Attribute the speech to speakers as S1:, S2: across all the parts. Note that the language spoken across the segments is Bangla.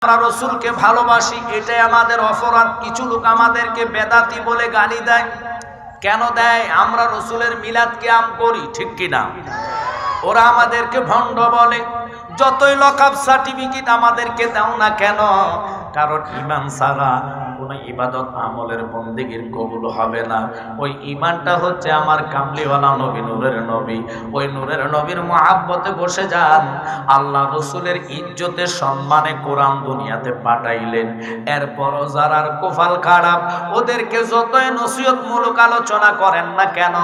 S1: আমরা রসুলকে ভালোবাসি, এটাই আমাদের অপরাধ। কিছু লোক আমাদেরকে বেদাতি বলে গালি দেয়। কেন দেয়? আমরা রসুলের মিলাদ কিয়াম করি, ঠিক কিনা? ওরা আমাদেরকে ভণ্ড বলে। যতই লকআপ সার্টিফিকেট আমাদেরকে দাও না কেন, কারণ ঈমান ছাড়া কোনো ইবাদত আমলের বন্দেগীর কবুল হবে না। ওই ঈমানটা হচ্ছে আমার কামলিওয়ালা নবী, নূরের নবী। ওই নূরের নবীর মহাব্বতে বসে যান। আল্লাহ রসুলের ইজ্জতে সম্মানে কোরআন দুনিয়াতে পাঠাইলেন। এরপরও যারা কোফাল খারাপ, ওদেরকে যতই নসিহতমূলক আলোচনা করেন না কেন,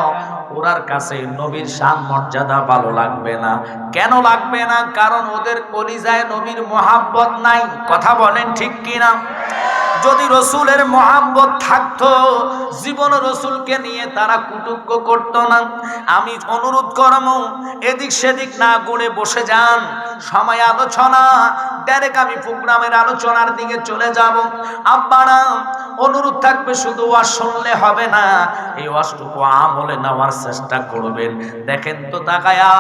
S1: ওরার কাছে নবীর শান মর্যাদা ভালো লাগবে না। কেন লাগবে না? কারণ ওদের কলিজায় নবীর মহাব্বত নাই। কথা বলেন ঠিক কিনা? যদি রসুলের মহাব্বত থাকতো, জীবন রসুলকে নিয়ে তারা কুটুক্য করতো না। আমি অনুরোধ করব, এদিক সেদিক না করে বসে যান। সময় আলোচনা ডাইরেক্ট আমি প্রোগ্রামের আলোচনার দিকে চলে যাব। আব্বারা অনুরোধ থাকবে, শুধু ওয়াজ শুনলে হবে না, এই ওয়াজটুকু আমলে নেওয়ার চেষ্টা করবেন। দেখেন তো তাকায়া,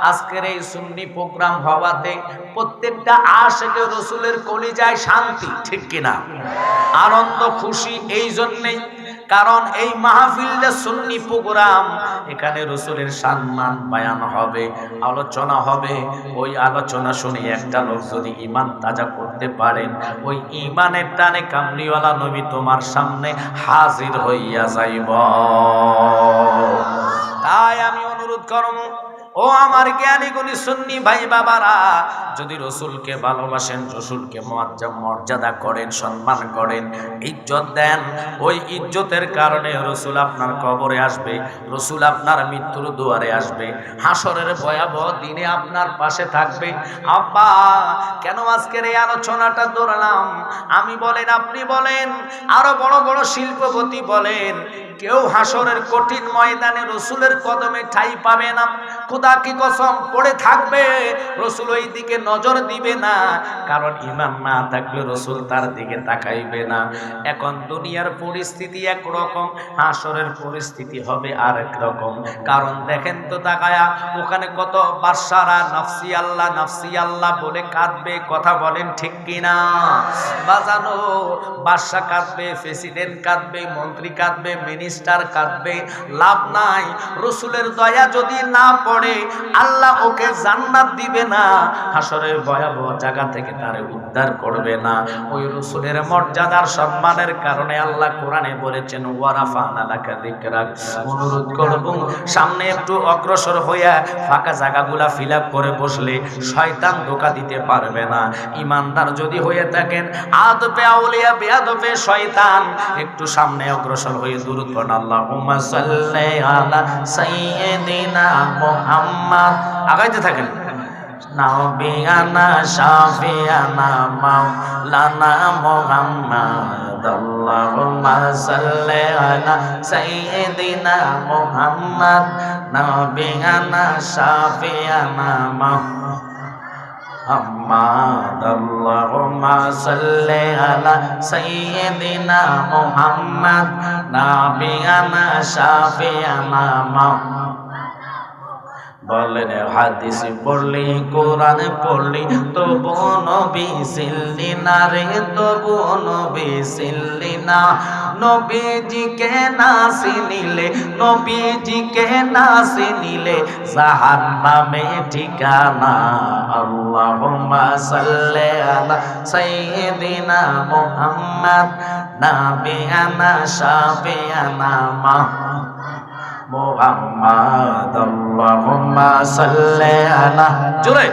S1: আজকের এই সুন্নি প্রোগ্রাম হওয়াতে প্রত্যেকটা আশিকে রসুলের কলিজায় শান্তি, ঠিক কিনা? আনন্দ খুশি এই জন্যেই, কারণ এই মাহফিলটা সুন্নি প্রোগ্রাম। এখানে রসুলের সম্মান বয়ান হবে, আলোচনা হবে। ওই আলোচনা শুনে একটা লোক যদি ঈমান তাজা করতে পারেন, ওই ঈমানের টানে কামলিওয়ালা নবী তোমার সামনে হাজির হইয়া যাইব। তাই আমি অনুরোধ করব, ও আমার জ্ঞানী গুণী সুন্নি ভাই বাবারা, যদি রসুলকে ভালোবাসেন, রসুলকে মর্যাদা করেন, সম্মান করেন, ইজ্জত দেন, ওই ইজ্জতের কারণে রসুল আপনার কবরে আসবে, রসুল আপনার মৃত্যুর দুয়ারে আসবে, হাসরের ভয়াবহ দিনে আপনার পাশে থাকবে। আব্বা, কেন আজকের এই আলোচনাটা ধরলাম? আমি বলেন, আপনি বলেন, আরো বড় বড় শিল্পপতি বলেন, কেউ হাসরের কঠিন ময়দানে রসুলের কদমে ঠাই পাবে না। খোদা কি কসম, পড়ে থাকবে, রসুল ওই দিকে নজর দিবে না। কারণ ঈমান না থাকলে রসুল তার দিকে তাকাইবে না। এখন দুনিয়ার পরিস্থিতি একরকম, হাসরের পরিস্থিতি হবে আরেক রকম। কারণ দেখেন তো তাকায়া, ওখানে কত বাদশারা নাফসি আল্লাহ নাফসি আল্লাহ বলে কাঁদবে। কথা বলেন ঠিক কিনা? বাজানো, বাদশা কাঁদবে, প্রেসিডেন্ট কাঁদবে, মন্ত্রী কাঁদবে, মিনিস্টার কাঁদবে, লাভ নাই। রসুলের দয়া যদি না পড়ে, আল্লাহ ওকে জান্নাত দিবে না, হাসরের ভয়াবহ জায়গা থেকে তারে উদ্ধার করবে না। ওই রসুলের মর্যাদার সম্মানের কারণে আল্লাহ কোরআনে বলেছেন, ওয়ারাফা'না লাকা যিকরাক। অনুরোধ করব, সামনে একটু অগ্রসর হইয়া ফাঁকা জায়গাগুলা ফিল আপ করে বসলে শয়তান ধোঁকা দিতে পারবে না। ইমানদার যদি হয়ে থাকেন, আদবে আউলিয়া বেয়াদবে শয়তান, একটু সামনে অগ্রসর হয়ে দুরূদ পড়ুন, আল্লাহুম্মা সাল্লি আলা সাইয়্যিদিনা মুহাম্মদ। আগাইতে থাকেন। নাবিয়ানা শাফিয়ানা মাওলানা মুহাম্মদ, আল্লাহুম্মা সাল্লি আলা সাইয়্যিদিনা মুহাম্মদ, নাবিয়ানা শাফিয়ানা মুহাম্মদ, আল্লাহুম্মা সাল্লি আলা সাইয়্যিদিনা মুহাম্মদ, নাবিয়ানা শাফিয়ানা মুহাম্মদ। বলেন, হাদিস পড়লি, কোরআন পড়লি, তবু নবী চিনলি না রে, তবু নবী চিনলি না। নবীজিকে না চিনিলে, নবীজিকে না চিনিলে জাহান্নামে ঠিকানা। আল্লাহুম্মা সাল্লি আলা সাইয়্যিদিনা মুহাম্মদ, নাবিয়ানা শাফিয়ানা মুহাম্মদ, আল্লাহুম্মা সাল্লি আলা। জোরে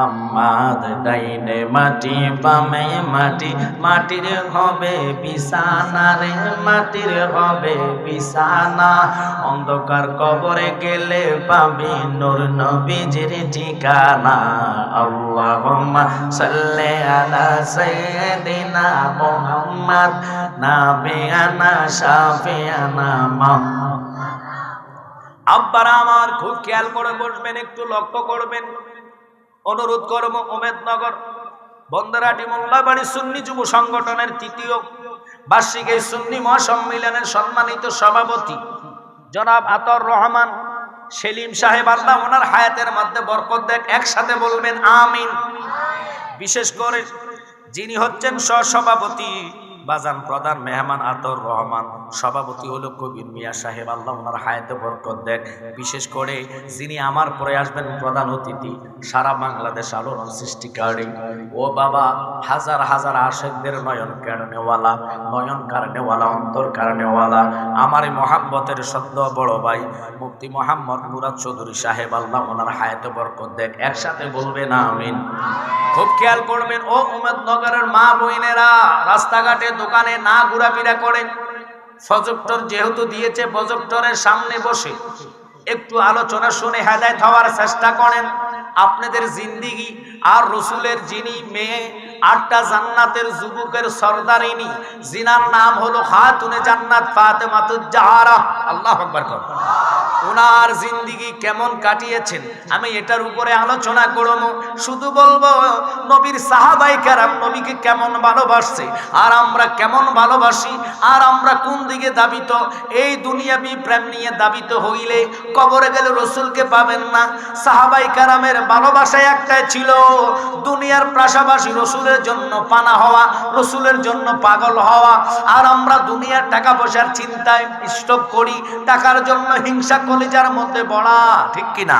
S1: আমাদ ডাইনে মাটি, বামে মাটি, মাটির হবে বিছানা রে, মাটির হবে বিছানা। অন্ধকার কবরে গেলে পাবি নূর নবীজির ঠিকানা। আল্লাহুম্মা সাল্লি আলা সাইয়্যিদিনা মুহাম্মদ, নাবিয়ানা শাফিয়ানা মুহাম্মদ। আব্বারা আমার খুব খেয়াল করে বসবেন, একটু লক্ষ্য করবেন। অনুরোধ করব, উমেদনগর বন্দরাটি মোল্লাবাড়ি সুন্নি যুব সংগঠনের তৃতীয় বার্ষিক এই সুন্নি মহাসম্মেলনের সম্মানিত সভাপতি জনাব আতর রহমান সেলিম সাহেব, আল্লাহ ওনার হায়াতের মধ্যে বরকত দেখ, একসাথে বলবেন আমিন। বিশেষ করে যিনি হচ্ছেন সহসভাপতি বাজান প্রধান মেহমান আতর রহমান, সভাপতি হলো কবির মিয়া সাহেব, আল্লাহ ওনার হায়াতে বরকত দেখ। বিশেষ করে যিনি আমার পরে আসবেন প্রধান অতিথি, সারা বাংলাদেশ আলোড়ন সৃষ্টিকারী, ও বাবা হাজার হাজার আশেকদের নয়ন কারণেওয়ালা, নয়ন কারণেওয়ালা, অন্তর কারণেওয়ালা, আমার এই মহাব্বতের সদ্য বড় ভাই মুফতি মোহাম্মদ মুরাদ চৌধুরী সাহেব, আল্লাহ ওনার হায়াতে বরকত দেখ, একসাথে বলবেন আমিন। খুব খেয়াল করবেন ও উম্মতনগরের মা বোনেরা, রাস্তাঘাটে দোকানে না ঘোরাফেরা করেন, প্রজেক্টর যেহেতু দিয়েছে প্রজেক্টরের সামনে বসে একটু আলোচনা শুনে হেদায়েত হওয়ার চেষ্টা করেন। আপনাদের জিন্দেগি আর রসুলের যিনি মেয়ে, 8টা জান্নাতের যুবকের সরদারিনী, জিনার নাম হলো খাতুনে জান্নাত ফাতেমাতুজ জাহরা, আল্লাহু আকবার কর, ওনার জিন্দেগি কেমন কাটিয়েছেন আমি এটার উপরে আলোচনা করব। শুধু বলবো নবীর সাহাবায়ে কেরাম নবীকে কেমন ভালোবাসছে, আর আমরা কেমন ভালোবাসি, আর আমরা কোন দিকে দাবিত। এই দুনিয়াবি প্রেম নিয়ে দাবিত হইলে কবরে গেলে রসুলকে পাবেন না। সাহাবায়ে কেরামের ভালোবাসা একটাই ছিল, দুনিয়ার পাশাপাশি রসুলের জন্য পানা হওয়া, রসুলের জন্য পাগল হওয়া। আর আমরা দুনিয়ার টাকা পয়সার চিন্তায় স্টক করি, টাকার জন্য হিংসা কলিজার মধ্যে বড়া, ঠিক কিনা?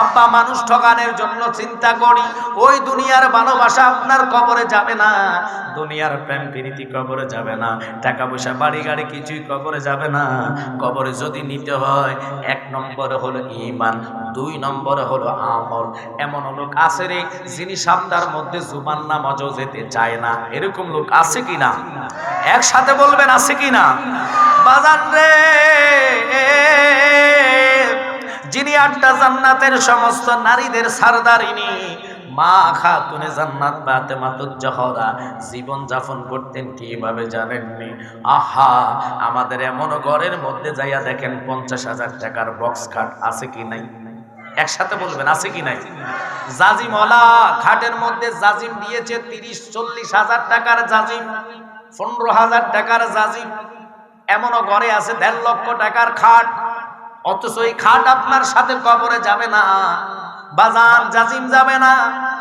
S1: আব্বা মানুষ ঠকানোর জন্য চিন্তা করি, ওই দুনিয়ার ভালোবাসা আপনার কবরে যাবে না, দুনিয়ার প্রেম প্রীতি কবরে যাবে না, টাকা পয়সা বাড়ি গাড়ি কিছুই কবরে যাবে না। কবরে যদি নিতে হয় 1 নম্বরে হলো ঈমান, 2 নম্বরে হলো আমল। এমন লোক আছে রে যিনি সপ্তাহের মধ্যে জুমার নামাজও যেতে চায় না, এরকম লোক আছে কিনা? একসাথে বলবেন আছে কিনা? বাজান রে, যিনি 8টা জান্নাতের সমস্ত নারীদের সরদারিনী মা খাতুনে জান্নাত ফাতেমাতুজ জাহরা জীবন যাপন করতেন কিভাবে জানেননি? আহা, আমাদের এমন ঘরের মধ্যে যাইয়া দেখেন 50,000 টাকার বক্স খাট আছে কি নাই? একসাথে বলবেন আছে কি নাই? জাজিমওয়ালা খাটের মধ্যে জাজিম দিয়েছে 30-40 হাজার টাকার জাজিম, 15,000 টাকার জাজিম। এমনও ঘরে আছে 1.5 লক্ষ টাকার খাট, অথচ এই খাট আপনার সাথে কবরে যাবে না। বাজান জাজিম যাবে না,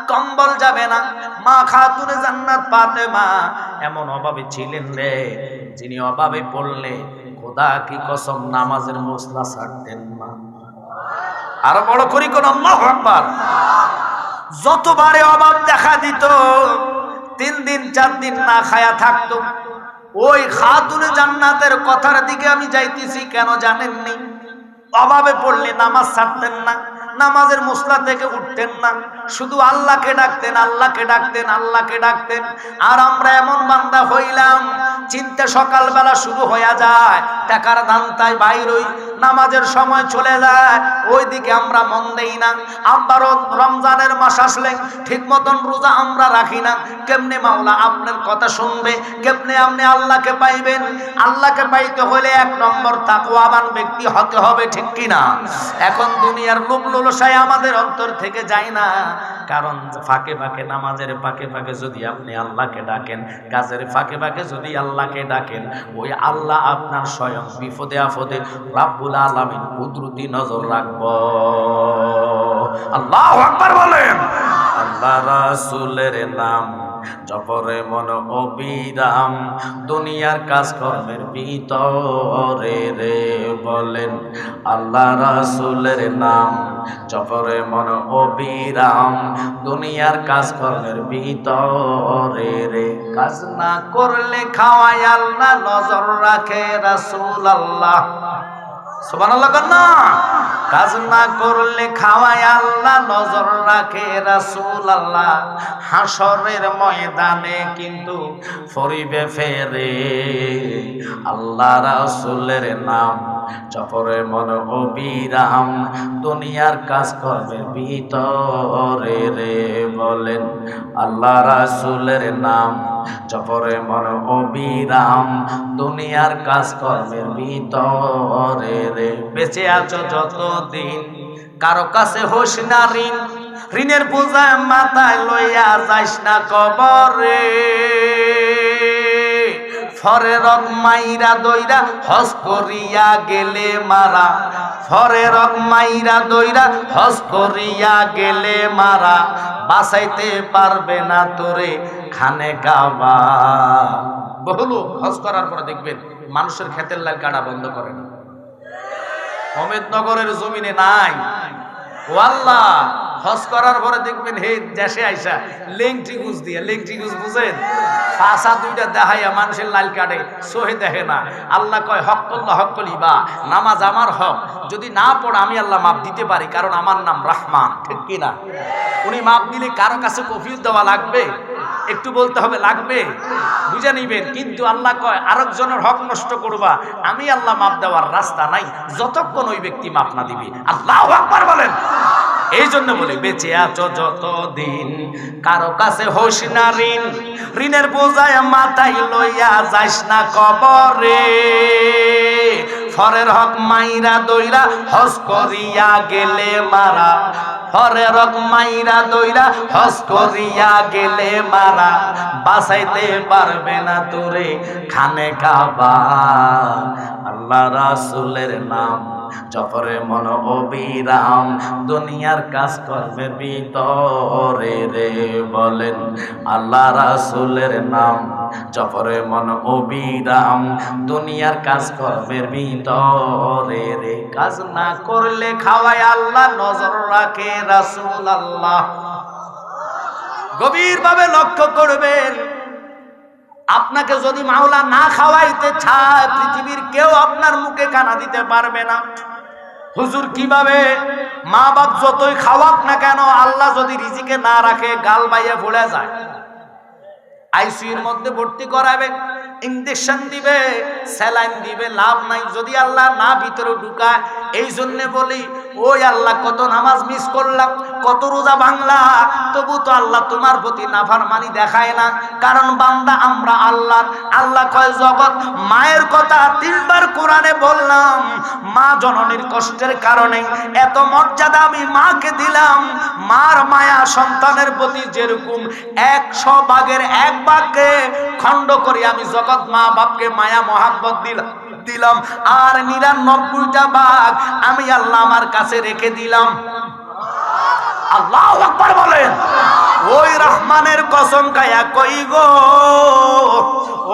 S1: কম্বল যাবে না। মা খাতুনে জান্নাত ফাতেমা এমন অভাবে ছিলেন রে, যিনি অভাবে পড়লে খোদা কি কসম নামাজের মসলা ছাড়তেন না। আরো বড় করি কোন আল্লাহু আকবার। যতবারে অভাব দেখা দিত 3 দিন 4 দিন না খায়া থাকতো। ওই খাতুনে জান্নাতের কথার দিকে আমি যাইতেছি কেন জানেননি? অভাবে পড়লে নামাজ ছাড়তেন না, নামাজের মুসলা থেকে উঠতেন না, শুধু আল্লাহকে ডাকতেন, আল্লাহকে ডাকতেন, আল্লাহকে ডাকতেন। আর আমরা এমন বান্দা হইলাম, চিন্তা সকালবেলা শুরু হয়ে যায়, টাকার ধান্দায় বাইরই, নামাজের সময় চলে যায়, ওইদিকে আমরা মন দেই না। আবার রমজানের মাস আসলে ঠিক মতন রোজা আমরা রাখি না। কেমনে মাওলা আপনার কথা শুনবে, কেমনে আপনি আল্লাহকে পাইবেন? আল্লাহকে পাইতে হলে 1 নম্বর তাকওয়াবান ব্যক্তি হতে হবে, ঠিক কিনা? এখন দুনিয়ার লোভ লালসায় আমাদের অন্তর থেকে যায় না, কারণ ফাঁকে ফাঁকে নামাজের ফাঁকে ফাঁকে যদি আপনি আল্লাহকে ডাকেন, কাজের ফাঁকে ফাঁকে যদি আল্লাহকে ডাকেন, ওই আল্লাহ আপনার স্বয়ং বিপদে আপদে রাব্বুল আলামিন কুদরতি নজর রাখব। আল্লাহু আকবার বলেন। আল্লাহ রাসূলের নাম জপরে মন অবিরাম, দুনিয়ার কাজকর্মের ভিতরে রে বলেন। আল্লাহ রাসূলের নাম জপরে মন অবিরাম, দুনিয়ার কাজকর্মের ভিতরে রে। কাজ না করলে খাওয়ায় আল্লাহ নজর রাখে রাসূলুল্লাহ, সুবহানাল্লাহ না? কাজ না করলে খাওয়ায় আল্লাহ নজর রাখে রাসূলুল্লাহ, হাসরের ময়দানে কিন্তু ফরিবে ফেরে। আল্লাহ রাসূলের নাম জপরে মন অবিরাম, দুনিয়ার কাজকর্মের ভিতরে রে বলেন। আল্লাহ রাসূলের নাম জপরে মন অবিরাম, দুনিয়ার কাজকর্মের ভিতরে রে। বেঁচে আছো যতদিন কারো কাছে হোস না ঋণ, ঋণের বোঝা মাথায় লইয়া যাইস না কবরে। ফরের মাইরা দইরা হজ করিয়া গেলে মারা, ফরে রক মাইরা দইরা হজ করিয়া গেলে মারা বাঁচাইতে পারবে না তোরে খানে কাবা। বহু লোক হজ করার পরে দেখবেন মানুষের ক্ষেতের লাল কাটা বন্ধ করে না। অমিতনগরের জমিনে নাই। ও আল্লাহ, হজ করার পরে দেখবেন হে দেশে আইসা লেংটি গুজ দিয়ে, লেংটি গুজ বুঝেন, ফাঁসা দুইটা দেখাইয়া মানুষের লাল কাটে, সহে দেখে না। আল্লাহ কয় হক্কল্লা হক্কলিবা, নামাজ আমার হক, যদি না পড়ে আমি আল্লাহ মাপ দিতে পারি, কারণ আমার নাম রহমান, ঠিক কিনা? উনি মাপ দিলে কারো কাছে কফিল দেওয়া লাগবে? একটু বলতে হবে লাগবে, বুঝে নিবেন। কিন্তু আল্লাহ কয় আরেকজনের হক নষ্ট করবা, আমি আল্লাহ মাপ দেওয়ার রাস্তা নাই যতক্ষণ ওই ব্যক্তি মাপ না দিবে। আল্লাহু আকবার বলেন। এই জন্য বলি বেঁচে আছো যতদিন কারো কাছে হোস না ঋণ, ঋণের বোঝায় মাথায় লইয়া যাইস না কবরে। ফরের হক মাইরা দইরা হজ করিয়া গেলে মারা, ফরের হক মাইরা দইরা হজ করিয়া গেলে মারা বাঁচাইতে পারবে না তোরে খানে কাবা। আল্লাহ রাসূলের নাম জপরে মন অবিরাম, দুনিয়ার কাজ কর্মের ভিতরে রে বলেন। আল্লাহ রাসূলের নাম জপরে মন অবিরাম, দুনিয়ার কাজ কর্মের ভিতরে রে। কাজ না করলে খাওয়ায় আল্লাহ, নজর রাখে রাসূল আল্লাহ। গভীরভাবে লক্ষ্য করবেন, আপনাকে যদি মাওলা না খাওয়াইতে চায়, পৃথিবীর কেউ আপনার মুখে খানা দিতে পারবে না। হুজুর কিভাবে? মা বাপ যতই খাওয়াক না কেন, আল্লাহ যদি রিজিকে না রাখে গাল বাইয়ে ফুলে যায়। আইসিইউর মধ্যে ভর্তি করাবে, ইনজেকশন দিবে, স্যালাইন দিবে, লাভ নাই যদি আল্লাহ না ভিতরে ঢুকায়। এই জন্য বলি, ওই আল্লাহ কত নামাজ মিস করলাম, কত রোজা ভাঙলা, তবু তো আল্লাহ তোমার প্রতি নাফরমানি দেখায় না। কারণ বান্দা আমরা আল্লাহ। আল্লাহ কয় জগৎ মায়ের কথা 3 বার কোরআনে বললাম, মা জননীর কষ্টের কারণে এত মর্যাদা আমি মাকে দিলাম। মার মায়া সন্তানের প্রতি যেরকম 100 ভাগের 1 ভাগকে খণ্ড করে আমি জগৎ মা বাপকে মায়া মহাব্বত দিলাম, আর 99টা ভাগ আমি আল্লাহ আমার কাছে রেখে দিলাম। আল্লাহু আকবার বলেন। ওই রহমানের কসম খায়া কই গো,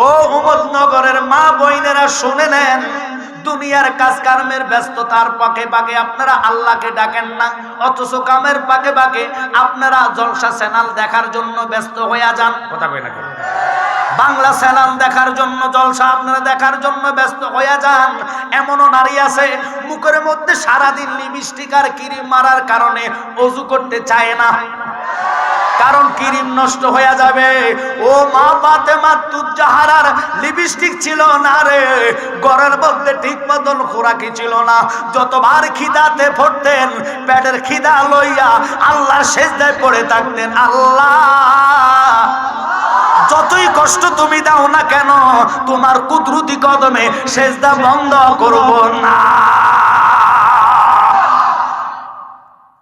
S1: ও উম্মতনগরের মা বোনেরা শুনে নেন, দুনিয়ার কাজ কর্মের ব্যস্ততার পাকে পাকে আপনারা আল্লাহকে ডাকেন না, অথচ কামের পাকে পাকে আপনারা জলসা চ্যানেল দেখার জন্য ব্যস্ত হয়ে যান। কথা কই না কেন? বাংলা চ্যানেল দেখার জন্য, জলসা আপনারা দেখার জন্য ব্যস্ত হয়ে যান। এমনও নারী আছে মুখের মধ্যে সারাদিন লিপস্টিক আর ক্রিম মারার কারণে অজু করতে চায় না, কারণ ক্রিম নষ্ট হয়ে যাবে। ও মা ফাতেমা তুজাহারার লিপস্টিক ছিল না রে, ঘরের মধ্যে ঠিক মতন খোরাকি ছিল না। যতবার খিদাতে পড়তেন, পেটের খিদা লইয়া আল্লাহর সিজদায় পড়ে থাকতেন। আল্লাহ যতই কষ্ট তুমি দাও না কেন, তোমার কুদরতি কদমে সিজদা বন্ধ করব না।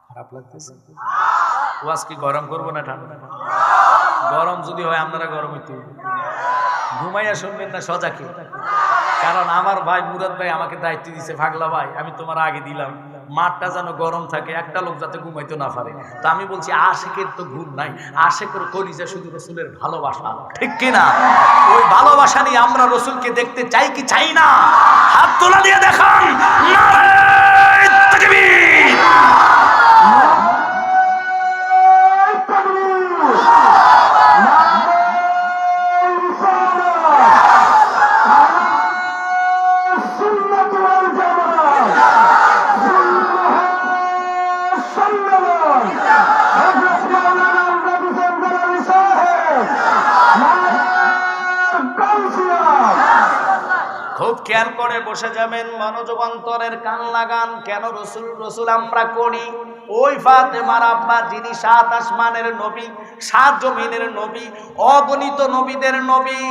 S1: খারাপ লাগতেছে? ওয়াজ কি গরম করবো না ঠান্ডা? গরম যদি হয় আপনারা গরম হইতে ঘুমাইয়া শুনবেন না সজাকে। কারণ আমার ভাই মুরাদ ভাই আমাকে দায়িত্ব দিছে, পাগলা ভাই আমি তোমার আগে দিলাম, মাঠটা যেন গরম থাকে, একটা লোক যাতে ঘুমাইতে না পারে। তা আমি বলছি আশেকের তো ঘুম নাই, আশেকের কলিজা শুধু রসুলের ভালোবাসা, ঠিক কিনা? ওই ভালোবাসা নিয়ে আমরা রসুলকে দেখতে চাই কি চাই না? হাত তোলা দিয়ে দেখান। নারে তাকবীর। খুব খেয়াল করে বসে যাবেন, মনোযোগ অন্তরের কান লাগান। কেন রসুল রসুল আমরা করি? ওই ফাতেমার আব্বা যিনি 7 আসমানের নবী, 7 জমিনের নবী, অগণিত নবীদের নবী,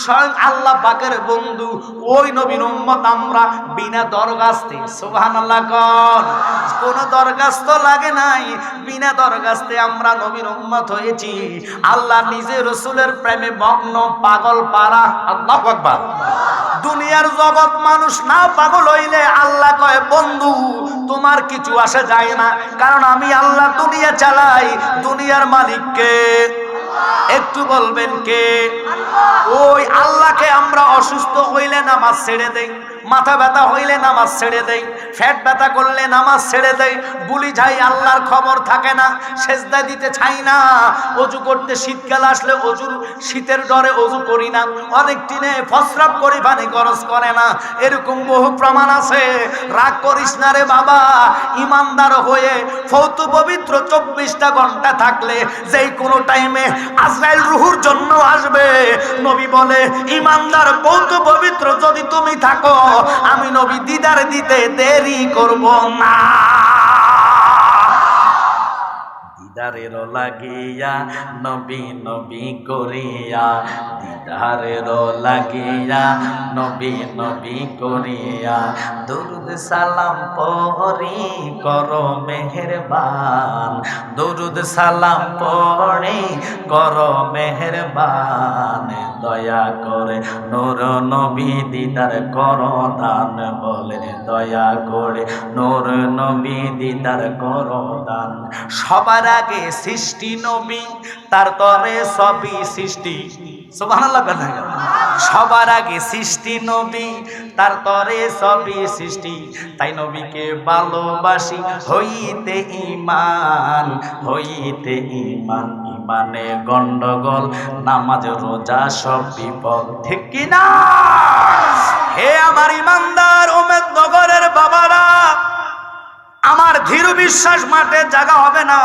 S1: স্বয়ং আল্লাহ পাকের বন্ধু, ওই নবীর উম্মত আমরা বিনা দরখাস্তে, সুবহানাল্লাহ কোন, কোনো দরখাস্ত লাগে নাই, বিনা দরখাস্তে আমরা নবীর উম্মত হয়েছি। আল্লাহ নিজে রসুলের প্রেমে মগ্ন, পাগল পারা। আল্লাহু আকবার। দুনিয়ার জগৎ মানুষ না পাগল হইলে আল্লাহ কয় বন্ধু তোমার কিছু আসে যায় না, কারণ আমি আল্লাহ দুনিয়া চালাই। দুনিয়ার মালিক কে? একটু বলবেন কে? ওই আল্লাহকে আমরা অসুস্থ হইলে নামাজ ছেড়ে দেই, মাথা ব্যথা হইলে নামাজ ছেড়ে দেই, পেট ব্যথা করলে নামাজ ছেড়ে দেই, বুলি যাই আল্লাহর খবর থাকে না, সেজদা দিতে চাই না, অজু করতে শীতকাল আসলে অজুর শীতের ডরে অজু করি না, অনেক দিনে প্রস্রাব করি পানি খরচ করে না, এরকম বহু প্রমাণ আছে। রাগ করিস না রে বাবা, ইমানদার হয়ে ফৌত পবিত্র 24টা ঘন্টা থাকলে যেই কোনো টাইমে আজরাইল রুহুর জন্য আসবে। নবী বলে ইমানদার ফৌত পবিত্র যদি তুমি থাকো, আমি নবী দিদার দিতে দেরি করব না। দিদারের লাগিয়া নবী নবী করিয়া, দিদারের লাগিয়া নবী নবী করিয়া, দুরুদ সালাম পড়ি করো মেহেরবান, দুরুদ সালাম পড়ি করো মেহেরবান, দয়া করে নূর নবী দিদার করো দান, বলে দয়া করে নূর নবী দিদার করো দান। সবার আগে সৃষ্টি নবী, তার তরে সবই সৃষ্টি। সুবহানাল্লাহ। সবার আগে সৃষ্টি নবী, তার তরে সবই সৃষ্টি, তাই নবীকে ভালোবাসি হইতে ঈমান, হইতে ঈমান। ইমানে গন্ডগোল, নামাজ রোজা সব বিপদ, ঠিক কি না? হে আমার ইমানদার উম্মতনগরের বাবারা, আমার ধীর বিশ্বাস মাঠে জায়গা হবে না,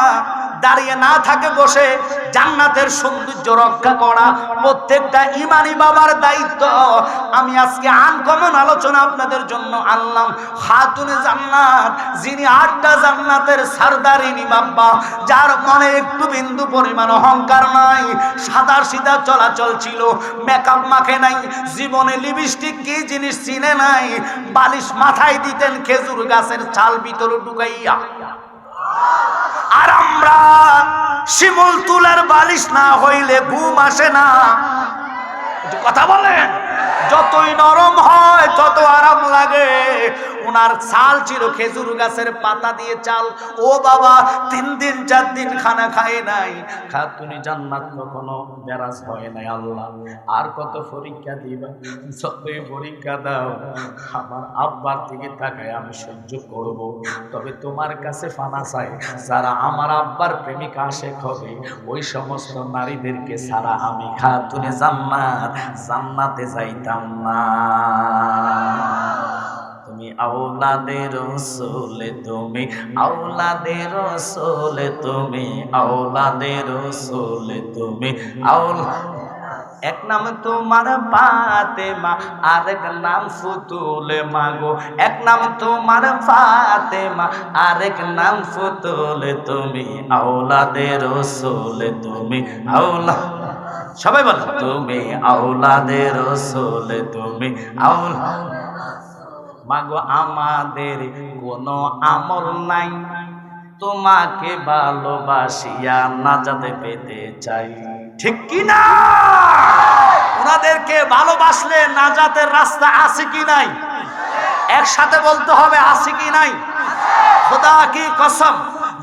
S1: দাঁড়িয়ে না থাকে বসে জান্নাতের সৌন্দর্য রক্ষা করা প্রত্যেকটা ইমানি বাবার দায়িত্ব। আমি আজকে আনকমন আলোচনা আপনাদের জন্য আনলাম। খাতুনে জান্নাত, যিনি 8টা জান্নাতের সরদারিনী বাবা, যার মনে একটু বিন্দু পরিমাণ অহংকার নাই, সাদা সিধা চলাচল ছিল, মেকআপ মাখে নাই, জীবনে লিপস্টিক কি জিনিস চিনে নাই, বালিশ মাথায় দিতেন খেজুর গাছের ছাল ভিতরে ঢুকাইয়া। আর আমরা শিমুল তুলার বালিশ না হইলে ঘুম আসে না। কথা বলেন, যতই নরম হয় তত আরাম লাগে। ওনার চাল ছিল খেজুর গাছের পাতা দিয়ে চাল। ও বাবা, 3 দিন 4 দিন খানা খায় নাই। খাতুনে জান্নাত কখনো বেরাজ হয় নাই। আল্লাহ আর কত পরীক্ষা দিবা, যতই পরীক্ষা দাও আমার আব্বার দিকে তাকায় আমি সহ্য করব, তবে তোমার কাছে ফানা চাই, যারা আমার আব্বার প্রেমিকা আশেক হবে ওই সমস্ত নারীদেরকে ছাড়া আমি খাতুনে জান্নাতে যাইতাম না। তুমি আওলাদে রাসূল, তুমি আওলাদে রাসূল, তুমি আওলাদে রাসূল, তুমি এক নাম তোমার ফাতেমা, আরেক নাম ফুতুলে মাগো, এক নাম তোমার ফাতেমা, আরেক নাম ফুতুলে, তুমি আওলাদে রাসূল, তুমি আওলা, সবাই বলো তুমি আওলাদে রাসূল, তুমি আওলা। মাগো আমাদের কোনো আমল নাই, তোমাকে ভালোবাসিয়া নাজাত পেতে চাই, ঠিক কি না? ওনাদেরকে ভালোবাসলে নাজাতের রাস্তা আছে কি নাই? একসাথে বলতে হবে আছে কি নাই? খোদা কি কসম,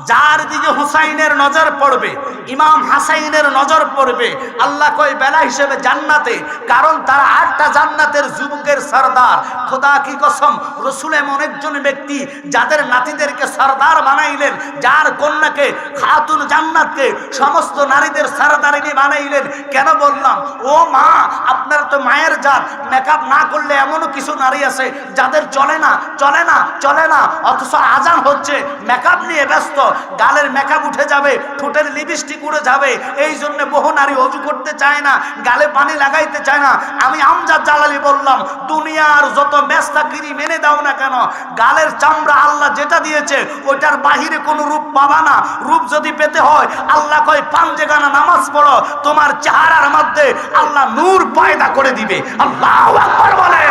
S1: যার দিকে হুসাইনের নজর পড়বে, ইমাম হাসাইনের নজর পড়বে, আল্লাহ কয় বেলা হিসেবে জান্নাতে, কারণ তারা 8টা জান্নাতের যুবকের সরদার। খোদা কি কসম, রাসূল এমন একজন ব্যক্তি যাদের নাতিদেরকে সরদার বানাইলেন, যার কন্যাকে খাতুন জান্নাতকে সমস্ত নারীদের সরদারিনী বানাইলেন। কেন বললাম? ও মা, আপনার তো মায়ের জাত, মেকআপ না করলে এমনও কিছু নারী আছে যাদের চলে না, চলে না, চলে না, অথচ আজান হচ্ছে মেকআপ নিয়ে ব্যস্ত, গালের মেকআপ উঠে যাবে, ঠোঁটের লিপস্টিক উড়ে যাবে, এই জন্য বহু নারী ওযু করতে চায় না, গালে পানি লাগাইতে চায় না। আমি আমজাদ জালালি বললাম, দুনিয়ার যত মেস্তাকিরি মেনে দাও না কেন, গালের চামড়া আল্লাহ যেটা দিয়েছে ওইটার বাহিরে কোনো রূপ পাবা না। রূপ যদি পেতে হয় আল্লাহ কয় 5 জায়গানা নামাজ পড়ো, তোমার চেহারার মধ্যে আল্লাহ নূর পয়দা করে দিবে। আল্লাহু আকবার বলে।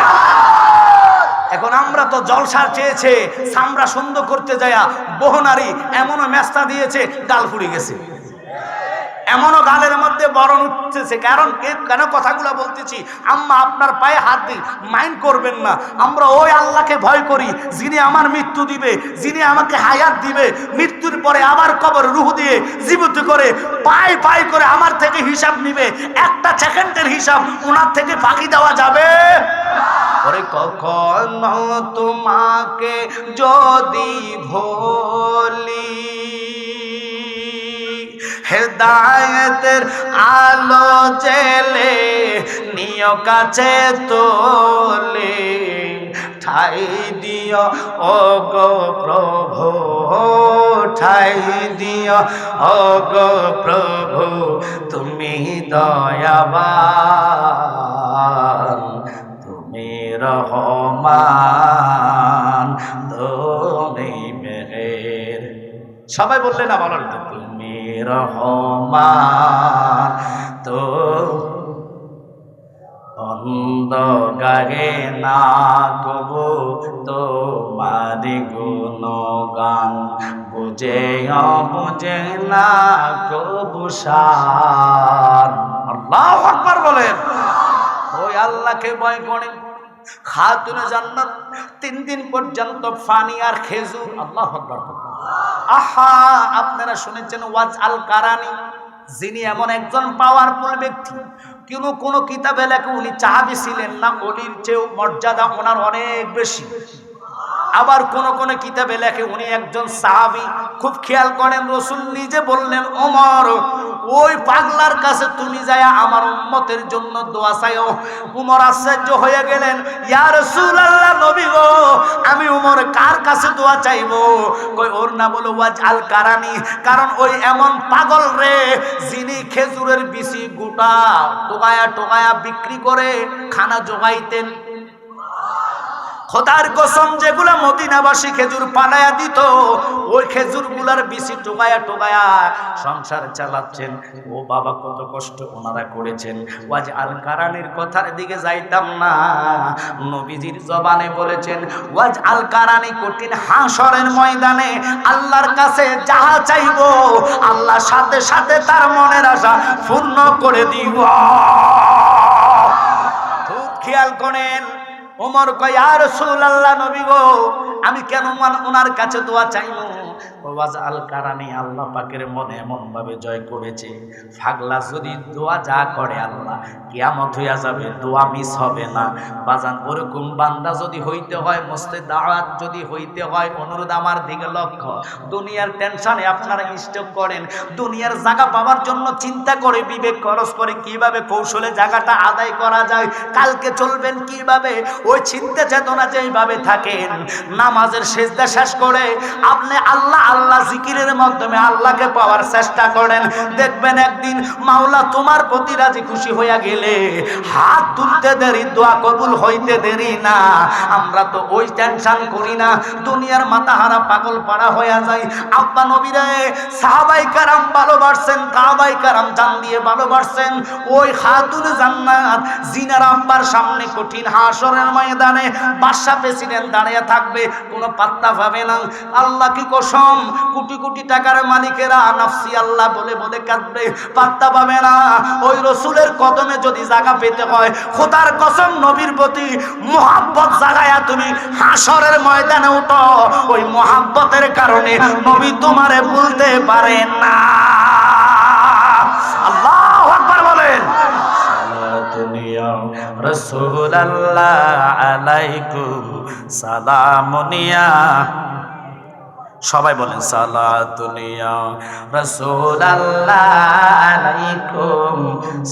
S1: এখন আমরা তো জলসার চেয়েছে চামড়া সুন্দর করতে যায়া বহু নারী এমনও মেস্তা দিয়েছে গাল ফুড়ে গেছে,
S2: এমনও গালের মধ্যে বরণ উঠতেছে। কারণ কেন কথাগুলো বলতেছি, আম্মা আপনার পায়ে হাত দিই, মাইন্ড করবেন না। আমরা ওই আল্লাহকে ভয় করি যিনি আমার মৃত্যু দিবে, যিনি আমাকে হায়াত দিবে, মৃত্যুর পরে আবার কবর রূহ দিয়ে জীবিত করে পাই পাই করে আমার থেকে হিসাব নিবে। একটা সেকেন্ডের হিসাব ওনার থেকে বাকি দেওয়া যাবে? ওরে কখনো তোমাকে যদি ভুলি, হেদায়েতের আলো জেলে নিয় কাছে তোলে, ঠাই দিও ও গো প্রভু, ঠাই দিও ও গো প্রভু, তুমি দয়াবান, তুমি রহমান, তুমি মেহের। সবাই বললেন না, বলেন তো, তুমি রহমান তো অন্ধকারে না কবু তোমারি গুণগান, বুঝে বুঝে না কবু শান। আল্লাহু আকবার বলেন। ওই আল্লাহকে ভয় করেন। খাতুনে জান্নাত 3 দিন পর্যন্ত পানি আর খেজুর। আল্লাহু আকবার। আহা, আপনারা শুনেছেন ওয়াজ আল কারানি, যিনি এমন একজন পাওয়ারফুল ব্যক্তি, কোন কিতাবে লেখে উনি সাহাবী ছিলেন না, ওলির চেয়েও মর্যাদা ওনার অনেক বেশি। আবার কোন কোন কিতাবে লেখে উনি একজন সাহাবী। খুব খেয়াল করেন, রাসূল নিজে বললেন, ওমর ওই পাগলার কাছে তুমি যায় আমার উম্মতের জন্য দোয়া চাইও। উমর আশ্চর্য হয়ে গেলেন, ইয়া রাসূলুল্লাহ, নবী গো, আমি উমর কার কাছে দোয়া চাইবো? কই ওর নাম হলো ওয়াজ আল কারানি। কারণ ওই এমন পাগল রে, যিনি খেজুরের বিচি গোটা টোকায়া টোকায়া বিক্রি করে খানা জোগাইতেন। খোদার কসম, যেগুলা মদিনাবাসী খেজুর পালায়া দিত, ওই খেজুর গুলার বিচি টোকায়া টোকায়া সংসার চালাচ্ছেন। ও বাবা, কত কষ্ট ওনারা করেছেন। ওয়াজ আল কারানির কথার দিকে যাইতাম না, নবীজির জবানে বলেছেন, ওয়াজ আল কারানি কঠিন হাসরের ময়দানে আল্লাহর কাছে যাহা চাইবো, আল্লাহ সাথে সাথে তার মনের আশা পূর্ণ করে দিব। খুব খেয়াল করেন। ওমর কয়, ইয়া রাসূলুল্লাহ, নবী গো, আমি কেন ওনার কাছে দোয়া চাইবো? ওয়াজ আল কারানি আল্লাহ পাকের মনে এমন ভাবে জয় করেছে, পাগলা যদি দোয়া যা করে আল্লাহ কিয়ামত হইয়া যাবে, দোয়া মিস হবে না। বাজান, ওরকম বান্দা যদি হইতে হয়, মস্তে দাওয়াত যদি হইতে হয়, অনুরোধ আমার দিকে লক্ষ্য। দুনিয়ার টেনশনে আপনারা স্টক করেন, দুনিয়ার জায়গা পাওয়ার জন্য চিন্তা করে বিবেক খরচ করে কিভাবে কৌশলে জায়গাটা আদায় করা যায়, কালকে চলবেন কিভাবে, ওই চিন্তা চেতনা যেইভাবে থাকেন, নামাজের সেজদা শেষ করে আপনি আল্লাহ আল্লাহ জিকিরের মাধ্যমে আল্লাহকে পাওয়ার চেষ্টা করেন, দেখবেন একদিন মাওলা তোমার প্রতি রাজি খুশি হইয়া গেলে হাত তুলতে দেরি, দোয়া কবুল হইতে দেরি না। আমরা তো ওই টেনশন করি না, দুনিয়ার মাথাহারা পাগল পাড়া হইয়া যায়। আব্বা নবীরে সাহাবায়ে কেরাম ভালোবাসছেন, কাবায়ে কেরাম জান দিয়ে ভালোবাসছেন। ওই খাতুনে জান্নাত জিনার আব্বার সামনে কঠিন হাসরের ময়দানে বাদশা প্রেসিডেন্ট দাঁড়িয়ে থাকবে, কোনো পাত্তা পাবে না। আল্লাহ কি কসম, কোটি কোটি টাকার মালিকেরা নাফসি আল্লাহ বলে বলে কাঁদবে, পাত্তা পাবে না। ওই রাসূলের কদমে যদি জায়গা পেতে হয়, খোদার কসম নবীর প্রতি মোহাব্বত জাগায়া তুমি হাসরের ময়দানে উঠো, ওই মোহাব্বতের কারণে নবী তোমারে ভুলতে পারেন না। আল্লাহু আকবার বলেন। রাসূলুল্লাহ আলাইকুম সালামুনিয়া, সবাই বলেন সালাতুনিয়া রাসূলুল্লাহ আলাইকুম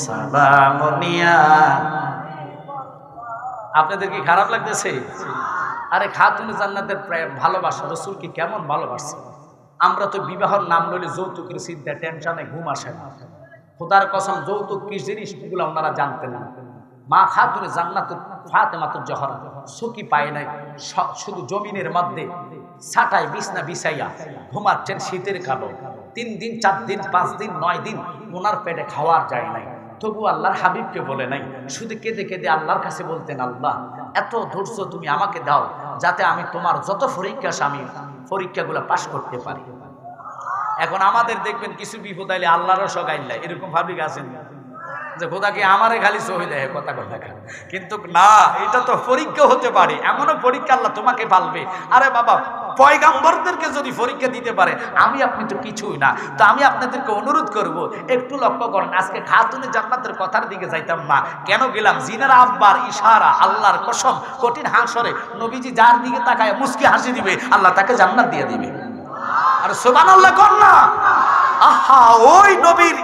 S2: সালামুনিয়া। আপনাদের কি খারাপ লাগতেছে? আরে খাতুনে জান্নাতের ভালোবাসা রাসূলকে কেমন ভালোবাসে। আমরা তো বিবাহর নাম লইলে যৌতুকের চিন্তা, টেনশনে ঘুম আসে না। খোদার কসম, যৌতুক কি জিনিস এগুলো আপনারা জানতেন না। মা খাতুনে জান্নাত ফাতেমাতুজ জহরা সুখী পায় নাই, শুধু জমিনের মধ্যে ছাটাই বিছনা বিছাইয়া ঘুমাচ্ছেন শীতের কালো। 3 দিন 4 দিন 5 দিন 9 দিন ওনার পেটে খাওয়ার যায় নাই, তবু আল্লাহর হাবিবকে বলে নাই, শুধু কেঁদে কেঁদে আল্লাহর কাছে বলতেন, আল্লাহ এত ধৈর্য তুমি আমাকে দাও, যাতে আমি তোমার যত পরীক্ষা আমি পরীক্ষাগুলো পাশ করতে পারি। এখন আমাদের দেখবেন কিছু বিপদ আইলে আল্লাহরও সগাইল্লা, এরকম ভাবি আছেন যে খোদাকে আমারে খালি সহি দেয় কথা কথা। কিন্তু না, এটা তো পরীক্ষা হতে পারে, এমনও পরীক্ষা আল্লাহ তোমাকে পালবে। আরে বাবা, পয়গাম্বরদেরকে যদি পরীক্ষা দিতে পারে, আমি আপনি তো কিছুই না। তো আমি আপনাদেরকে অনুরোধ করব, একটু লক্ষ্য করেন। আজকে খাতুনে জান্নাতের কথার দিকে যাইতাম না, কেন গেলাম? জিনার আব্বার ইশারা, আল্লাহর কসম, কঠিন হাসরে নবীজি যার দিকে তাকায় মুস্কি হাসি দিবে, আল্লাহ তাকে জান্নাত দিয়ে দিবে। আর সুবহানাল্লাহ কর না। আহা, ওই নবীর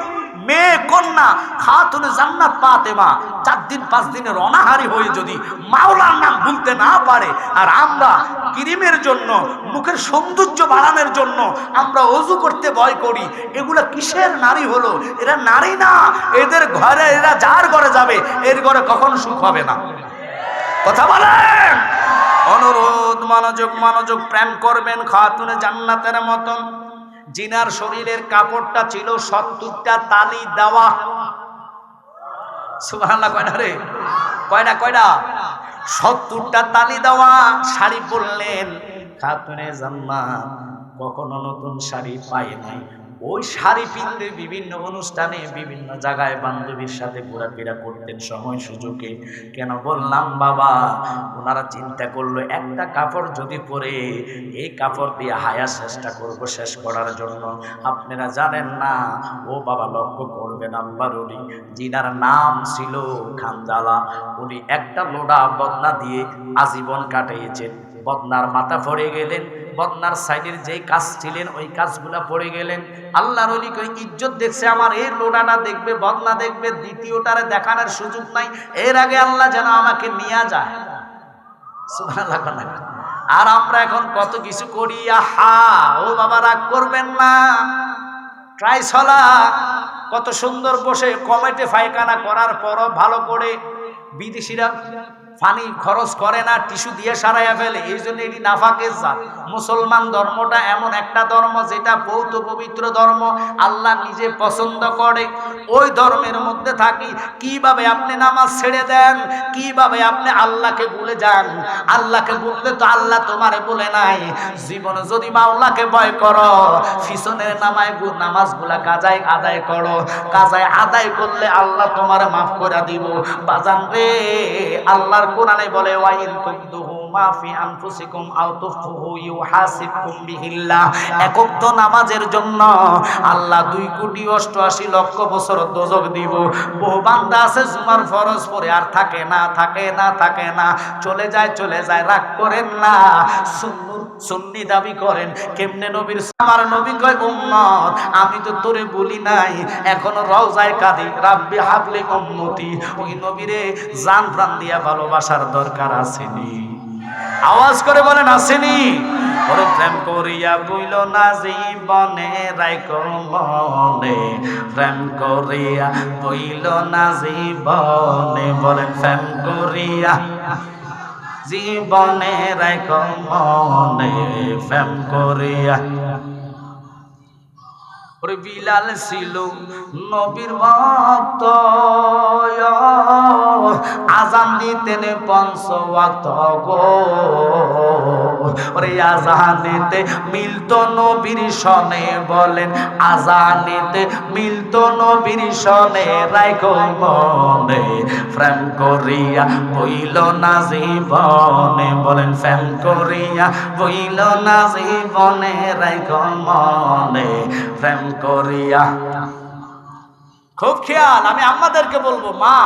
S2: মেয়ে কন্যা খাতুনে জান্নাত ফাতেমা 4 দিন 5 দিনের অনাহারি হয়ে যদি মাওলার নাম বলতে না পারে, আর আমরা ক্রিমের জন্য, মুখের সৌন্দর্য বাড়ানোর জন্য আমরা ওযু করতে ভয় করি, এগুলা কিসের নারী হলো? এরা নারী না, এদের ঘরে, এরা যার ঘরে যাবে এর ঘরে কখনো সুখ হবে না। কথা বলেন। অনুরোধ, মনোযোগ মনোযোগ, প্রেম করবেন খাতুনে জান্নাতের মতন। জিনার শরীরের কাপড়টা ছিল 70টা তালি দেওয়া। সুবহানাল্লাহ, কয়টা রে? কয়টা? 70টা তালি দেওয়া শাড়ি পরলেন খাতুনে জান্নাত। কখনো নতুন শাড়ি পায় নাই। ওই শাড়ি পিনতে বিভিন্ন অনুষ্ঠানে, বিভিন্ন জায়গায় বান্ধবীর সাথে ঘোরাফেরা করতেন সময় সুযোগে। কেন বললাম বাবা? ওনারা চিন্তা করলো, একটা কাপড় যদি পরে, এই কাপড় দিয়ে হায়া চেষ্টা করব শেষ করার জন্য। আপনারা জানেন না, ও বাবা লক্ষ্য করবেন, আল্লাহর ওলি জিনার নাম ছিল খানজালা। উনি একটা লোড়া বদনা দিয়ে আজীবন কাটিয়েছেন। বদনার মাথা পড়ে গেলেন, বদনার সাইডের যেই কাজ ছিলেন ওই কাজগুলা পড়ে গেলেন। আল্লাহর ওলি কই ইজ্জত দেখছে আমার, এই লোডাটা দেখবে, বদনা দেখবে, দ্বিতীয়টারে দেখানোর সুযোগ নাই, এর আগে আল্লাহ যেন আমাকে নিয়ে যায়। সুবহানাল্লাহ। আর আমরা এখন কত কিছু করি। আহা, ও বাবা রাগ করবেন না। ট্রাইসলা কত সুন্দর বসে কমেটে পায়খানা করার পরও ভালো করে, বিদেশিরা পানি খরচ করে না, টিস্যু দিয়ে সারাইয়া ফেলে। এই জন্য এটি নাফাকের জাত। মুসলমান ধর্মটা এমন একটা ধর্ম যেটা বহুত পবিত্র ধর্ম, আল্লাহ নিজে পছন্দ করে। ওই ধর্মের মধ্যে থাকি কিভাবে আপনি নামাজ ছেড়ে দেন, কিভাবে আপনি আল্লাহকে ভুলে যান? আল্লাহকে বললে তো আল্লাহ তোমারে বলে নাই, জীবনে যদি মাওলাকে ভয় করো, পিছনের নামাজগুলা কাজায় আদায় করো। কাজায় আদায় করলে আল্লাহ তোমার মাফ করে দিব। বাজান রে, আল্লাহ কোরআনে বলে, ওয়াইন তুবদুহু মা ফি আনফুসিকুম আও তুফুহু ইউহাসিবকুম বিহিল্লাহ। একক তো নামাজের জন্য আল্লাহ 2,88,00,000 বছর দোজখ দিব। বহু বান্দা আছে জুমার ফরজ পড়ে আর থাকে না, চলে যায়। রাগ করেন না, সুন্নি দাবি করেন। কেমনে নবীর? আমার নবী কয়, উম্মত আমি তো তোরে বলি নাই, এখনো রওজায় কাঁদি, রাব্বি হাবলি উম্মতি। ওই নবীরে জান প্রাণ দিয়া ভালোবাসার দরকার আসেনি? আওয়াজ করে বলেন আসেনি? ওরে প্রেম করিয়া বইল না জীবনে, রাইকো মনে, প্রেম করিয়া বইল না জীবনে, বলেন প্রেম করিয়া জীবনে, রাইকো মনে, প্রেম করিয়া। ওরে বিলাল ছিল নবীর ভক্ত, আজান দিতেন 5 ওয়াক্ত গো। ওরে আজানেতে মিলতো নবীর সনে, বলেন আজানেতে মিলতো নবীর সনে, রাইখো মনে, প্রেম করিয়া বইল না জীবনে, বলেন প্রেম করিয়া বইল না জীবনে, রাইখো মনে, প্রেম করিয়া। খুব খেয়াল। আমি আমাদেরকে বলবো, মা,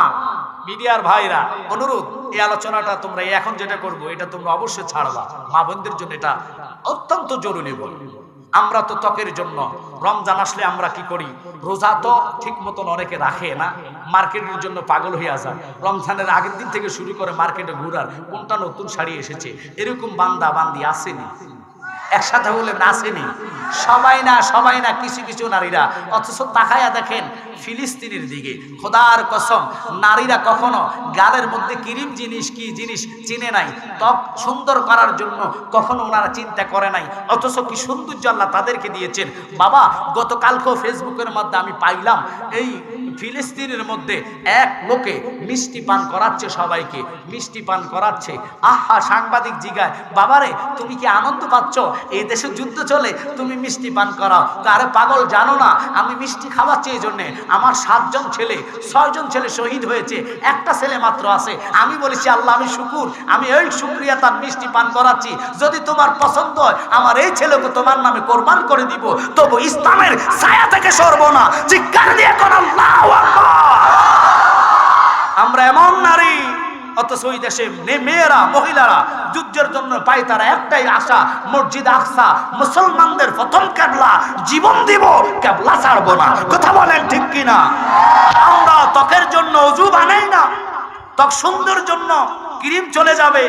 S2: মিডিয়ার ভাইরা, অনুরোধ, এই আলোচনাটা তোমরা এখন যেটা করবো এটা তোমরা অবশ্যই ছাড়বা। মা বোনদের জন্য এটা অত্যন্ত জরুরি। আমরা তো ত্বকের জন্য রমজান আসলে আমরা কি করি? রোজা তো ঠিক মতন অনেকে রাখে না, মার্কেটের জন্য পাগল হয়ে যায়। রমজানের আগের দিন থেকে শুরু করে মার্কেটে ঘুরার, কোনটা নতুন শাড়ি এসেছে, এরকম বান্দা বান্দি আসেনি? একসাথে বলে আসেনি? সবাই না, কিছু নারীরা। অথচ তাকায়া দেখেন ফিলিস্তিনের দিকে, খোদার কসম, নারীরা কখনো গালের মধ্যে ক্রিম জিনিস কি জিনিস চিনে নাই, ত্বক সুন্দর করার জন্য কখনো ওনারা চিন্তা করে নাই। অথচ কি সৌন্দর্য আল্লাহ তাদেরকে দিয়েছেন। বাবা, গতকালকেও ফেসবুকের মধ্যে আমি পাইলাম, এই ফিলিস্তিনের মধ্যে এক লোকে মিষ্টি পান করাচ্ছে, সবাইকে মিষ্টি পান করাচ্ছে। আহা, সাংবাদিক জিগায়, বাবারে তুমি কি আনন্দ পাচ্ছ? এই দেশে যুদ্ধ চলে, তুমি মিষ্টি পান করাও। আরে পাগল, জানো না আমি মিষ্টি খাওয়াচ্ছি এই জন্যে, আমার 6 জন ছেলে শহীদ হয়েছে, একটা ছেলে মাত্র আছে। আমি বলেছি আল্লাহ আমি শুকুর, আমি এই শুকরিয়া তার মিষ্টি পান করাচ্ছি। যদি তোমার পছন্দ হয় আমার এই ছেলেকে তোমার নামে কোরবান করে দিব, তবু ইসলামের ছায়া থেকে সরব না। চিৎকার দিয়ে কোন আল্লাহু আকবার। আমরা এমন নারী, অথচ ওই দেশে মেয়েরা, মহিলারা যুদ্ধের জন্য পায় তারা একটাই আশা, মসজিদ আকসা মুসলমানদের প্রথম কেবলা, জীবন দিব, কেবলা ছাড়বো না। কথা বলেন ঠিক কিনা? আমরা ত্বকের জন্য ওযু বানাই না, ত্বক সুন্দর জন্য ক্রিম চলে যাবে।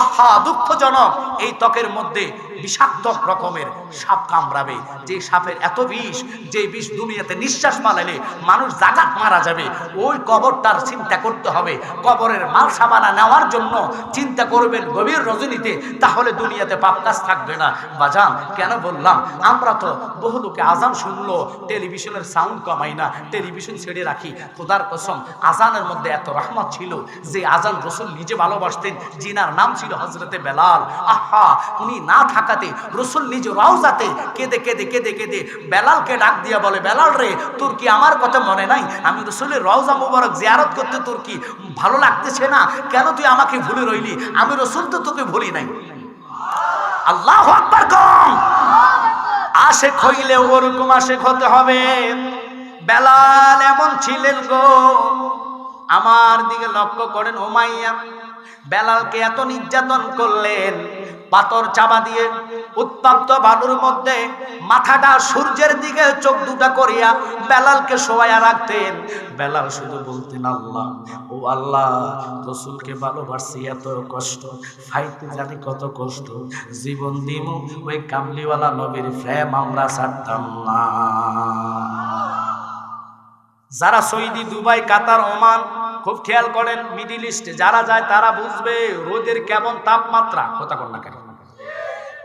S2: আহা, দুঃখজনক, এই ত্বকের মধ্যে বিষাক্ত রকমের সাপ কামড়াবে, যে সাপের এত বিষ, যে বিষ দুনিয়াতে নিঃশ্বাস মারালে মানুষ জাগাত মারা যাবে। ওই কবরটার চিন্তা করতে হবে, কবরের মাল সাবানা নেওয়ার জন্য চিন্তা করবেন গভীর রজনীতে, তাহলে দুনিয়াতে পাপ কাজ থাকবে না। বাজান, কেন বললাম, আমরা তো বহু লোকে আজান শুনলো, টেলিভিশনের সাউন্ড কমাই না, টেলিভিশন ছেড়ে রাখি। খোদার কসম, আজানের মধ্যে এত রহমত ছিল যে আজান রসুল নিজে ভালোবাসতেন, জিনার নাম ছিল হযরতে বেলাল। আহা, উনি না থাকাতে রসুল নিজে রওজাতে কেঁদে কেঁদে কেঁদে কেঁদে বেলালকে ডাক দিয়া বলে, বেলাল রে, তোর কি আমার কথা মনে নাই? আমি রসুলের রওজা মুবারক জিয়ারত করতে তোর কি ভালো লাগতেছে না? কেন তুই আমাকে ভুলে রইলি? আমি রসুল তো তোকে ভুলি নাই। আল্লাহু আকবার কম। আশেক হইলে ওরকম আশেক হতে হবে। বেলাল এমন ছিলেন গো, আমার দিকে লক্ষ্য করেন। উমাইয়া বেলালকে এত নির্যাতন করলেন, পাথর চাপা দিয়ে উত্তপ্ত বালুর মধ্যে মাথাটা সূর্যের দিকে চোখ দুটা করিয়া বেলালকে শোয়াইয়া রাখতেন। বেলাল শুধু বলতেন, আল্লাহ, ও আল্লাহ, রসুলকে ভালোবাসি, এত কষ্ট ফাইতে জানি কত কষ্ট, জীবন দিমু ওই কামলিওয়ালা নবীর প্রেম আমরা ছাড়তাম না। যারা সৌদি, দুবাই, কাতার, ওমান, খুব খেয়াল করেন, মিডিল ইস্টে যারা যায় তারা বুঝবে রোদের কেমন তাপমাত্রা। কথা কন না কেন?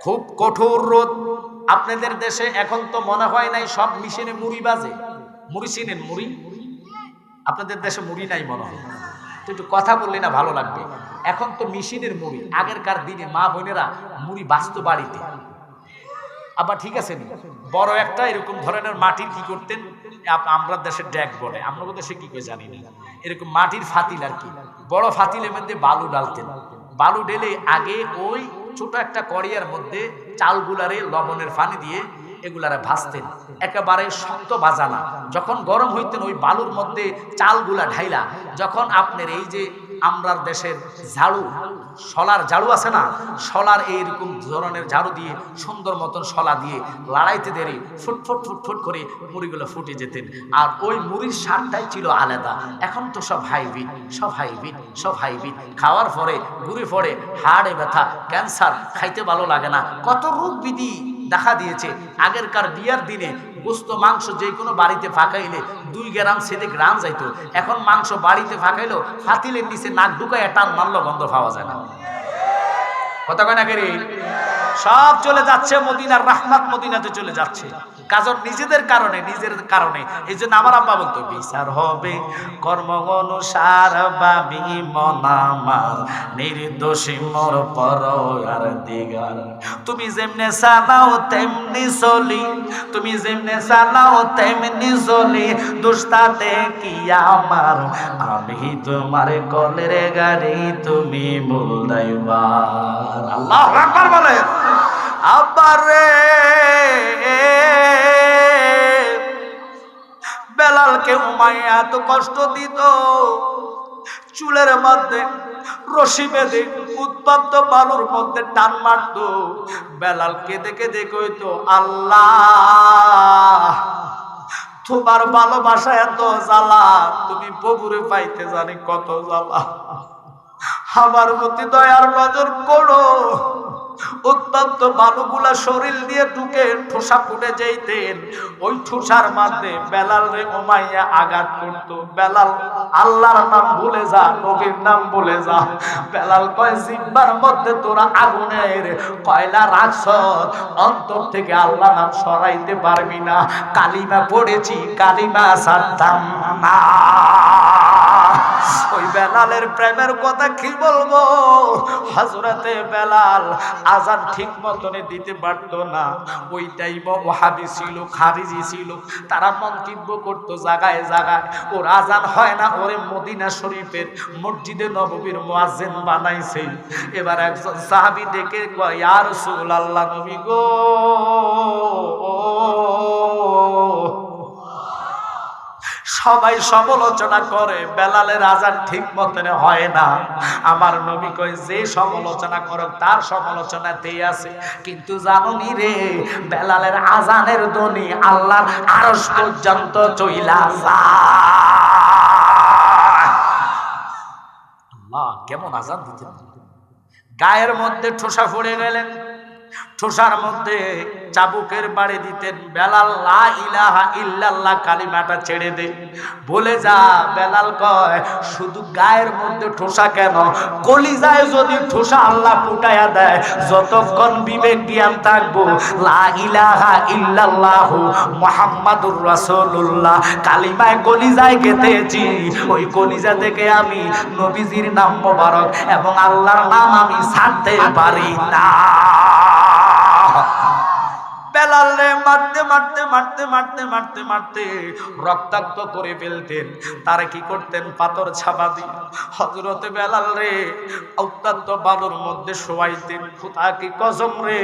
S2: খুব কঠোর রোদ। আপনাদের দেশে এখন তো মনে হয় নাই সব মেশিনে মুড়ি বাজে। মুড়ি চিনেন? মুড়ি আপনাদের দেশে মুড়ি নাই মনে হয়, তো একটু কথা বললে না ভালো লাগবে। এখন তো মেশিনের মুড়ি। আগেরকার দিনে মা বোনেরা মুড়ি বাঁচত বাড়িতে। আবার ঠিক আছে, বড় একটা এরকম ধরনের মাটির কি করতেন, আমরা দেশের ড্যাক বলে, আমরা দেশে কি করে জানি না, এরকম মাটির ফাতিল আর কি, বড় ফাতিলের মধ্যে বালু ডালতেন। বালু ঢেলে আগে ওই ছোট একটা কড়িয়ার মধ্যে চালগুলারে লবণের পানি দিয়ে এগুলারে ভাজতেন, একেবারে শক্ত ভাজানা। যখন গরম হইতেন ওই বালুর মধ্যে চালগুলা ঢাইলা, যখন আপনার এই যে আমরার দেশের ঝাড়ু, শলার ঝাড়ু আছে না, শলার এইরকম ধরনের ঝাড়ু দিয়ে সুন্দর মতন শলা দিয়ে লড়াইতে দেরি ফুটফুট ফুটফুট করে মুড়িগুলো ফুটে যেতেন। আর ওই মুড়ির স্বাদটাই ছিল আলাদা। এখন তো সব হাইব্রিড, সব হাইব্রিড, সব হাইব্রিড। খাওয়ার পরে ঘুরে পড়ে হাড়ে ব্যথা, ক্যান্সার, খাইতে ভালো লাগে না, কত রোগ বিধি দেখা দিয়েছে। আগেরকার বিয়ার দিনে গোস্ত মাংস যে কোনো বাড়িতে ফাঁকাইলে 2 গ্রাম সেদে গ্রাম যাইতো। এখন মাংস বাড়িতে ফাঁকাইলো ফাতিলের নিচে নাক ঢুকায় টান মারলো গন্ধ পাওয়া যায় না। কথা কয় না কেরে? সব চলে যাচ্ছে মদিনার রাহমাত, মদিনাতে চলে যাচ্ছে। কাজর নিজেদের কারণে, নিজের কারণে। এই জন্য আমার আব্বা বলতো, বিচার হবে কর্ম অনুসার, বাবি মনামার নির্দোষী মোর পরয়ার দিগার। তুমি যেমনে চালাও তেমনি চলি, তুমি যেমনে চালাও তেমনি চলি, দোস্তাতে কি আমার, আমি তোমার কলের গাড়ি, তুমি মূল ড্রাইভার। আল্লাহু আকবার বলে। আব্বা রে, বেলালকে উমাইয়া এত কষ্ট দিত, চুলের মধ্যে রশি বেঁধে উত্তপ্ত বালুর মধ্যে টান মারত। বেলাল কেঁদে কেঁদে কইতো, আল্লাহ, তোমার ভালোবাসা এত জ্বালা, তুমি বগুড়ে পাইতে জানি কত জ্বালা, আমার প্রতি দয়ার নজর করো। অত্যন্ত বালুগুলা শরীর দিয়ে ঢুকে ঠোসা ফুটে যেতেন। ওই ঠোসার মধ্যে বেলাল রে উমাইয়া আঘাত করত। বেলাল আল্লাহর নাম ভুলে যা, নবীর নাম ভুলে যা। বেলাল কয় জিহ্বার মধ্যে তোরা আগুনের কয়লা রাখছ, অন্তর থেকে আল্লাহ নাম সরাইতে পারবি না। কালিমা পড়েছি, কালিমা ছাড়তাম না। ওই বেলালের প্রেমের কথা কি বলবো। হযরতে বেলাল আজান ঠিক মতনে দিতে পারতো না। ওই টাইম ওয়াহাবি ছিল, খারিজি ছিল, তারা মন্তব্য করতো জায়গায় জায়গায় ওর আজান হয় না, ওরে মদিনা শরীফের মসজিদে নববীর মুয়াজ্জিন বানাইছে। এবার একজন সাহাবী ডেকে কয়, ইয়া রাসূলুল্লাহ, নবী গো, সবাই সমালোচনা করে বেলালের আজান ঠিক মতন হয় না। আমার নবী কয়, যে সমালোচনা করো তার সমালোচনাতেই আছে, কিন্তু জানুনি রে বেলালের আজানের ধ্বনি আল্লাহর আরশ পর্যন্ত চইলা যায়। আল্লাহ কেমন আজান দিতেন। গায়ের মধ্যে ঠোসা পড়ে গেলেন, ঠোসার মধ্যে চাবুকের বাড়ি দিতেন। বেলাল লা ইলাহা ইল্লাল্লাহ কালিমাটা ছেড়ে দে, বলে যা। বেলাল কয়, শুধু গায়ের মধ্যে ঠোসা কেন, কলিজায় যদি ঠোসা আল্লাহ ফুটায়া দেয়, যতক্ষণ বিবেক জ্ঞান থাকবো লা ইলাহা ইল্লাল্লাহু মুহাম্মাদুর রাসূলুল্লাহ কালিমায় কলিজায় গেঁথেছি। ওই কলিজা থেকে আমি নবীজির নাম মোবারক এবং আল্লাহর নাম আমি ছাড়তে পারি না। বেলালে মারতে মারতে মারতে মারতে মারতে মারতে রক্তাক্ত করে ফেলতেন। তারা কি করতেন, পাথর ছাপা দিয়ে হযরতে বেলাল রে অত্যন্ত বালুর মধ্যে শোয়াইতেন। খুদা কি কসম রে,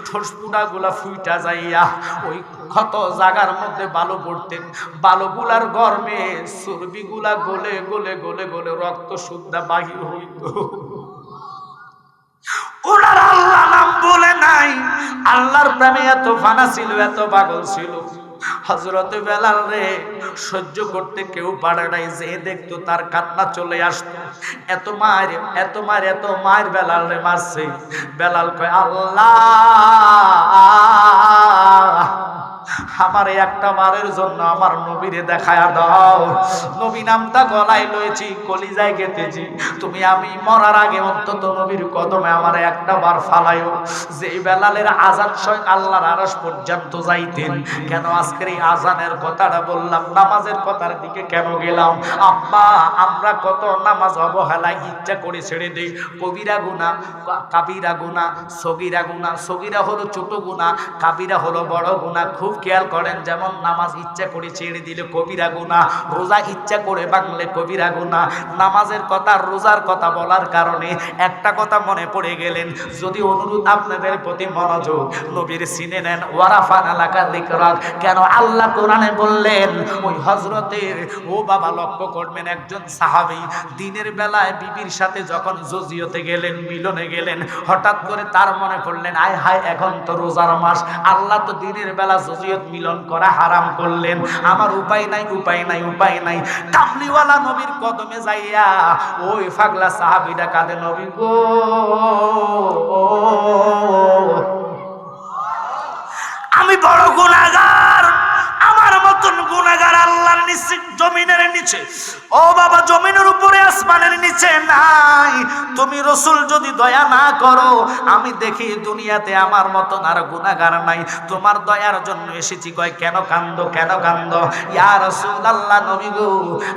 S2: ঠোসপুটা গুলা ফুইটা যাইয়া ওই ক্ষত জায়গার মধ্যে বালু পড়তেন। বালুগুলার গরমে চর্বিগুলা গলে গলে গলে গলে রক্ত শুদ্ধা বাহির হইত। ওনার আল্লাহ নাম বলে নাই, আল্লাহর প্রেমে এত ফানা ছিল, এত পাগল ছিল। হযরতে বেলাল রে সহ্য করতে কেউ পারে নাই, যে দেখতো তার কান্না চলে আসতো। এত মার এত মার এত মার বেলাল রে মারছে। বেলাল কয়, আল্লাহ আমার একটা বারের জন্য আমার নবীরে দেখায়া দাও। নবী নামটা গলায় লয়েছি, কলিজায় গেঁথেছি, তুমি আমি মরার আগে অন্তত নবীর কদমে আমার একটা বার ফালাইও। যে বেলালের আজান স্বয়ং আল্লাহর আরশ পর্যন্ত যাইতেন। কেন আজকের এই আজানের কথাটা বললাম, নামাজের কথার দিকে কেন গেলাম? আব্বা, আমরা কত নামাজ অবহেলায় ইচ্ছা করে ছেড়ে দেই। কবিরা গুনাহ, কাবিরা গুনাহ, সগীরা গুনাহ। সগীরা হলো ছোট গুনাহ, কাবিরা হলো বড় গুনাহ। খুব খেয়াল করেন, যেমন নামাজ ইচ্ছা করে ছেড়ে দিলে কবিরা গুনাহ, রোজা ইচ্ছা করে ভাঙলে কবিরা গুনাহ। নামাজের কথা রোজার কথা বলার কারণে একটা কথা মনে পড়ে গেলেন, যদি অনুরোধ আপনাদের প্রতি মনোযোগ, নবীর সিনে নেন। ওয়ারাফানা লাকা যিকরাক, কেন আল্লাহ কোরআনে বললেন? ওই হযরতের ও বাবা লক্ষ্য করবেন, একজন সাহাবী দিনের বেলায় বিবির সাথে যখন জজিয়তে গেলেন, মিলনে গেলেন, হঠাৎ করে তার মনে পড়লেন, আয় হায় এখন তো রোজার মাস, আল্লাহ তো দিনের বেলা জজিয়ত মিলন করা হারাম করলেন, আমার উপায় নাই উপায় নাই উপায় নাই। কামলিওয়ালা নবীর কদমে যাইয়া ওই পাগলা সাহাবীটা কাঁদে, নবী গো, আমি বড় গুনাহগার, আমার মতন গুনাহগার আল্লাহর নিচে জমিনের নিচে, ও বাবা জমিনের উপরে আসমানের নিচে নাই। তুমি রাসূল যদি দয়া না করো, আমি দেখি দুনিয়াতে আমার মতন আর গুনাহগার নাই, তোমার দয়ার জন্য এসেছি। কয় কেন কান্দো, কেন কান্দো? ইয়া রাসূলুল্লাহ, নবী গো,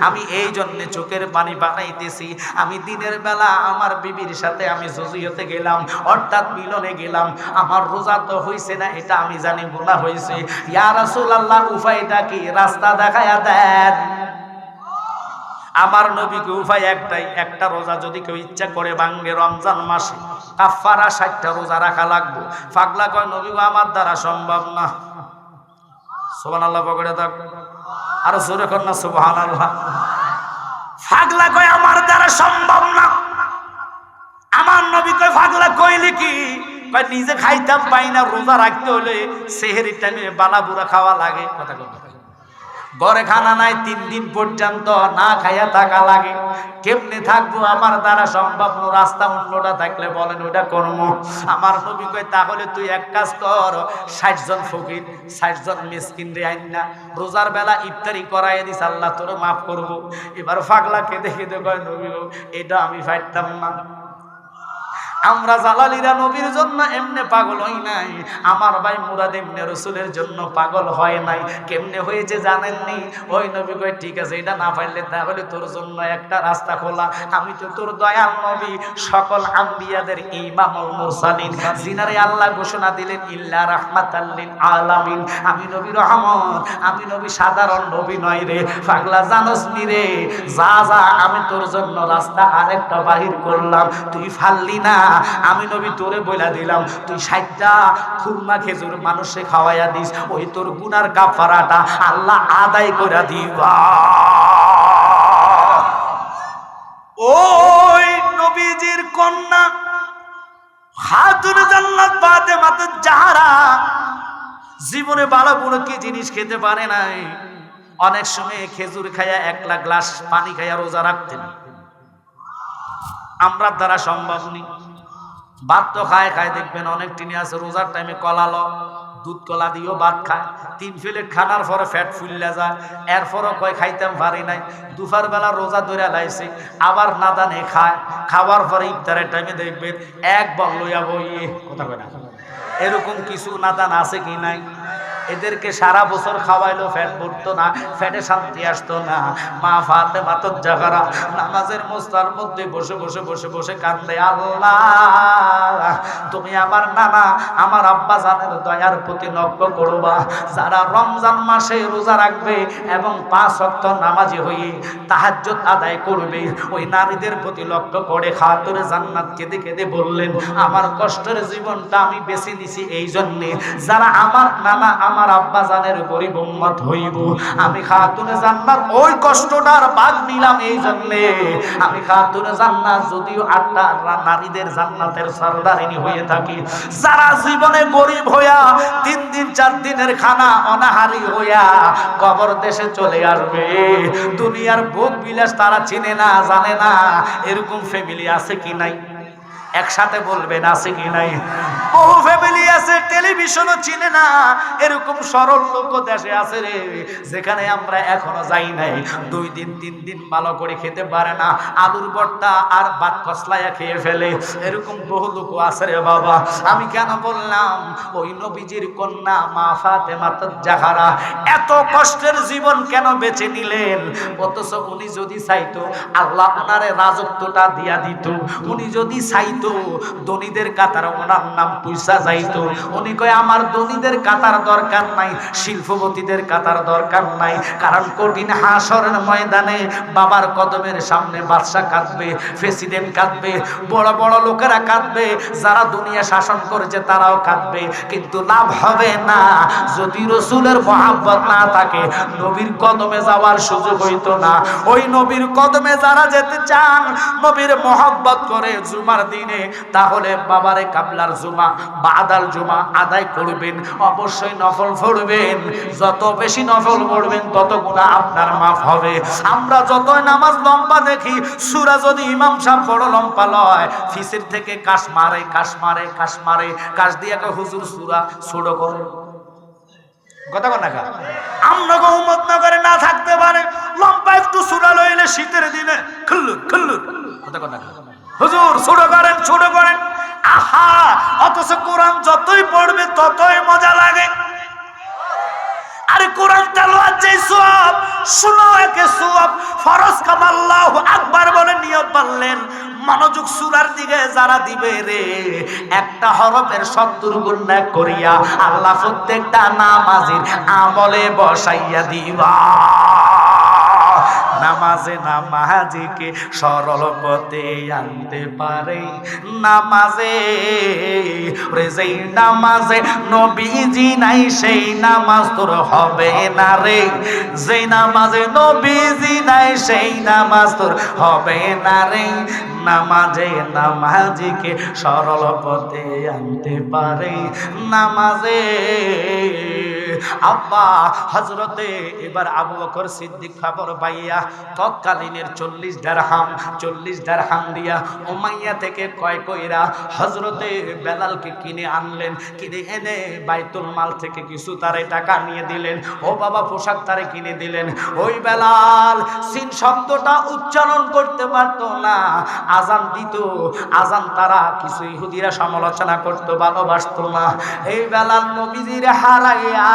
S2: আমি এই জন্য চোখের পানি বানাইতেছি, আমি দিনের বেলা আমার বিবির সাথে আমি জজিয়তে গেলাম, অর্থাৎ মিলনে গেলাম, আমার রোজা তো হইছে না, এটা আমি জানি গুনাহ হইছে। ইয়া রাসূলুল্লাহ, উপায়টা কি? রাস্তা দেখায়া দেন। আমার নবীকে উপায় একটাই, একটা রোজা যদি কেউ ইচ্ছা করে ভাঙবে রমজান মাসে, কাফারা 60টা রোজা রাখা লাগবে। পাগলা কয়, নবী গো, আমার দ্বারা সম্ভব না। সুবহানাল্লাহ পকড়ে থাক, আর জোরে কর না সুবহানাল্লাহ। পাগলা কয়, আমার দ্বারা সম্ভব না। আমার নবী কয়, পাগলা কইলি কি? কয় নিজে খাইতাম পাই না, রোজা রাখতে হলে সেহরির টাইমে বালা বুড়া খাওয়া লাগে। কথা কথা ঘরে খানা নাই, 3 দিন পর্যন্ত না খাইয়া থাকা লাগে। কেমনে থাকবো, আমার দ্বারা সম্ভব না, রাস্তা অন্যটা থাকলে বলেন ওটা করব। আমার নবী কয় তাহলে তুই এক কাজ কর, 60 জন ফকির 60 জন মিসকিন রে আইন না, রোজার বেলা ইফতারি করাই দিস, আল্লাহ তোর মাফ করব। এবার পাগলা কেঁদে কেঁদে কয় নবী গো এটা আমি পারতাম না। আমরা জালালিরা নবীর জন্য এমনে পাগল হই নাই, আমার ভাই মুরাদ এমনে রসুলের জন্য পাগল হয় নাই। কেমনে হয়েছে জানেননি? ওই নবী কয় ঠিক আছে এটা না পারলে তাহলে তোর জন্য একটা রাস্তা খোলা, আমি তো তোর দয়াল নবী, সকল আম্বিয়াদের ইমামুল মুরসালিন, জিনারে আল্লাহ ঘোষণা দিলেন ইল্লা রাহমাতাল লিল আলামিন, আমি নবী রহমত, আমি নবী সাধারণ নবী নয় রে। পাগলা জানোস নি রে, যা যা আমি তোর জন্য রাস্তা আরেকটা বাহির করলাম, তুই ফাললি না। আমি নবী তোরে বইলা দিলাম তুই 60টা খুরমা খেজুর মানুষে খাওয়াইয়া দিস, ওই তোর গুনার কাফারাটা আল্লাহ আদায় করে দিবা। ওই নবীজির কন্যা খাতুনে জান্নাত ফাতেমা জাহরা জীবনে ভালো কোনো কি জিনিস খেতে পারে নাই। অনেক সময় খেজুর খাইয়া 1 গ্লাস পানি খাইয়া রোজা রাখতেন, আমরা দ্বারা সম্ভব নেই। ভাত তো খায় দেখবেন অনেক টিনি আছে রোজার টাইমে কলালো দুধ কলা দিয়েও ভাত খায়, 3 প্লেট খানার পরে ফ্যাট ফুললে যায়, এরপরও কয় খাইতাম পারি নাই। দুপুর বেলা রোজা ধরে লাইছে, আবার নাদানে খায়, খাওয়ার পরে ইফতারের টাইমে দেখবেন 1 বল লইয়া বইয়ে কথা কয় না। এরকম কিছু নাদান আছে কি নাই? এদেরকে সারা বছর খাওয়াইলো ফ্যাট পড়তো না, ফ্যাটে শান্তি আসতো না। মা ফাতেমা জাহরা নামাজের মোস্তার মধ্যে বসে বসে বসে বসে কাঁদলে, আল্লাহ তুমি আমার নানা আমার আব্বা জানের দয়ার প্রতি লক্ষ্য করবা, যারা রমজান মাসে রোজা রাখবে এবং 5 ওয়াক্ত নামাজি হয়ে তাহাজ্জুদ আদায় করবে, ওই নারীদের প্রতি লক্ষ্য করে খাতুনে জান্নাত কেঁদে কেঁদে বললেন, আমার কষ্টের জীবনটা আমি বেছে নিছি এই জন্যে, যারা আমার নানা আমার আব্বা জানের গরিব উম্মত হইব, আমি খাতুনে জান্নাত ওই কষ্টটার ভাগ নিলাম এই জন্যে। আমি খাতুনে জান্নাত যদিও 8টা নারীদের জান্নাতের সরদারিনী হয়ে থাকি, যারা জীবনে গরিব হইয়া 3 দিন 4 দিনের খানা অনাহারি হইয়া কবর দেশে চলে আসবে, দুনিয়ার ভোগ বিলাস তারা চিনে না জানে না, এরকম ফ্যামিলি আছে কি নাই? একসাথে বলবেন আছে কি নাই? বহু ফ্যামিলি আছে টেলিভিশনও চিনে না, এরকম সরল লোক দেশে আছে রে, যেখানে আমরা এখনো যাই নাই, 2 দিন 3 দিন ভালো করে খেতে পারে না, আলুর ভর্তা আর ভাত কসলাইয়া খেয়ে ফেলে, এরকম বহু লোক আছে রে বাবা। আমি কেন বললাম ওই নবীজির কন্যা মা ফাতেমা জাহরা এত কষ্টের জীবন কেন বেছে নিলেন? অথচ উনি যদি চাইতো আল্লাহ ওনারে রাজত্বটা দিয়া দিত, উনি যদি চাইতো ধনীদের কাতার ওনার নাম পয়সা যাইতো। উনি কয় আমার ধনীদের কাতার দরকার নাই, শিল্পপতিদের কাতার দরকার নাই, কারণ কঠিন হাসরের ময়দানে বাবার কদমের সামনে বাদশা কাঁদবে, প্রেসিডেন্ট কাঁদবে, বড় বড় লোকেরা কাঁদবে, যারা দুনিয়া শাসন করেছে তারাও কাঁদবে, কিন্তু লাভ হবে না যদি রসুলের মহাব্বত না থাকে, নবীর কদমে যাওয়ার সুযোগ হইতো না। ওই নবীর কদমে যারা যেতে চান, নবীর মহাব্বত করে জুমার দিনে, তাহলে বাবারে কাবলার জুমা বাদাল জুমা আদায় করবেন, অবশ্যই নফল পড়বেন, যত বেশি নফল পড়বেন তত গুনাহ আপনার মাফ হবে। আমরা যতই নামাজ লম্বা দেখি, সূরা যদি ইমাম সাহেব বড় লম্বা লয়, ফিসের থেকে কাশ মারে কাশ মারে কাশ মারে, কাশ দিয়ে হুজুর সূরা ছোট করে কথা কন না। আমরা উম্মত নগরে না থাকতে পারে লম্বা একটু সূরা লইলে শীতের দিনে খুল্লুর খুল্লুর কথা কন না, হুজুর ছোট করেন ছোট করেন, আহা, অথচ কোরআন যতই পড়বে ততই মজা লাগে। আরে কোরআন তেলাওয়াত যে সওয়াব, শুনো একে সওয়াব, ফরজ কাম আল্লাহু আকবার বলে নিয়ত বানলেন, মনোযোগ সূরার দিকে যারা দিবে রে, একটা হরফের 70 গুণ নেক করিয়া আল্লাহ প্রত্যেকটা নামাজের আমলে বসাইয়া দিবা। নামাজে নামাজিকে সরল পথে আনতে পারে, নামাজে রে যেই নামাজে নবীজি নাই সেই নামাজ তোর হবে না রে, যেই নামাজে নবীজি নাই সেই নামাজ তোর হবে না রে। নামাজে নামাজিকে সরল পথে আনতে পারে, নামাজে আব্বা হযরতে এবার আবু বকর সিদ্দিক খবর পাইয়া তৎকালীনের 40 দিরহাম দিয়া উমাইয়া থেকে ক্রয় কইরা হযরতে বেলালকে কিনে আনলেন। কিনে এনে বাইতুল মাল থেকে কিছু তারে টাকা নিয়ে দিলেন। ও বাবা পোশাক তারে কিনে দিলেন। ওই বেলাল সিন শব্দটা উচ্চারণ করতে পারতো না, আজান দিত। আজান তারা কিছু ইহুদিরা সমালোচনা করতো, ভালোবাসতো না। এই বেলাল নবীজির হারাইয়া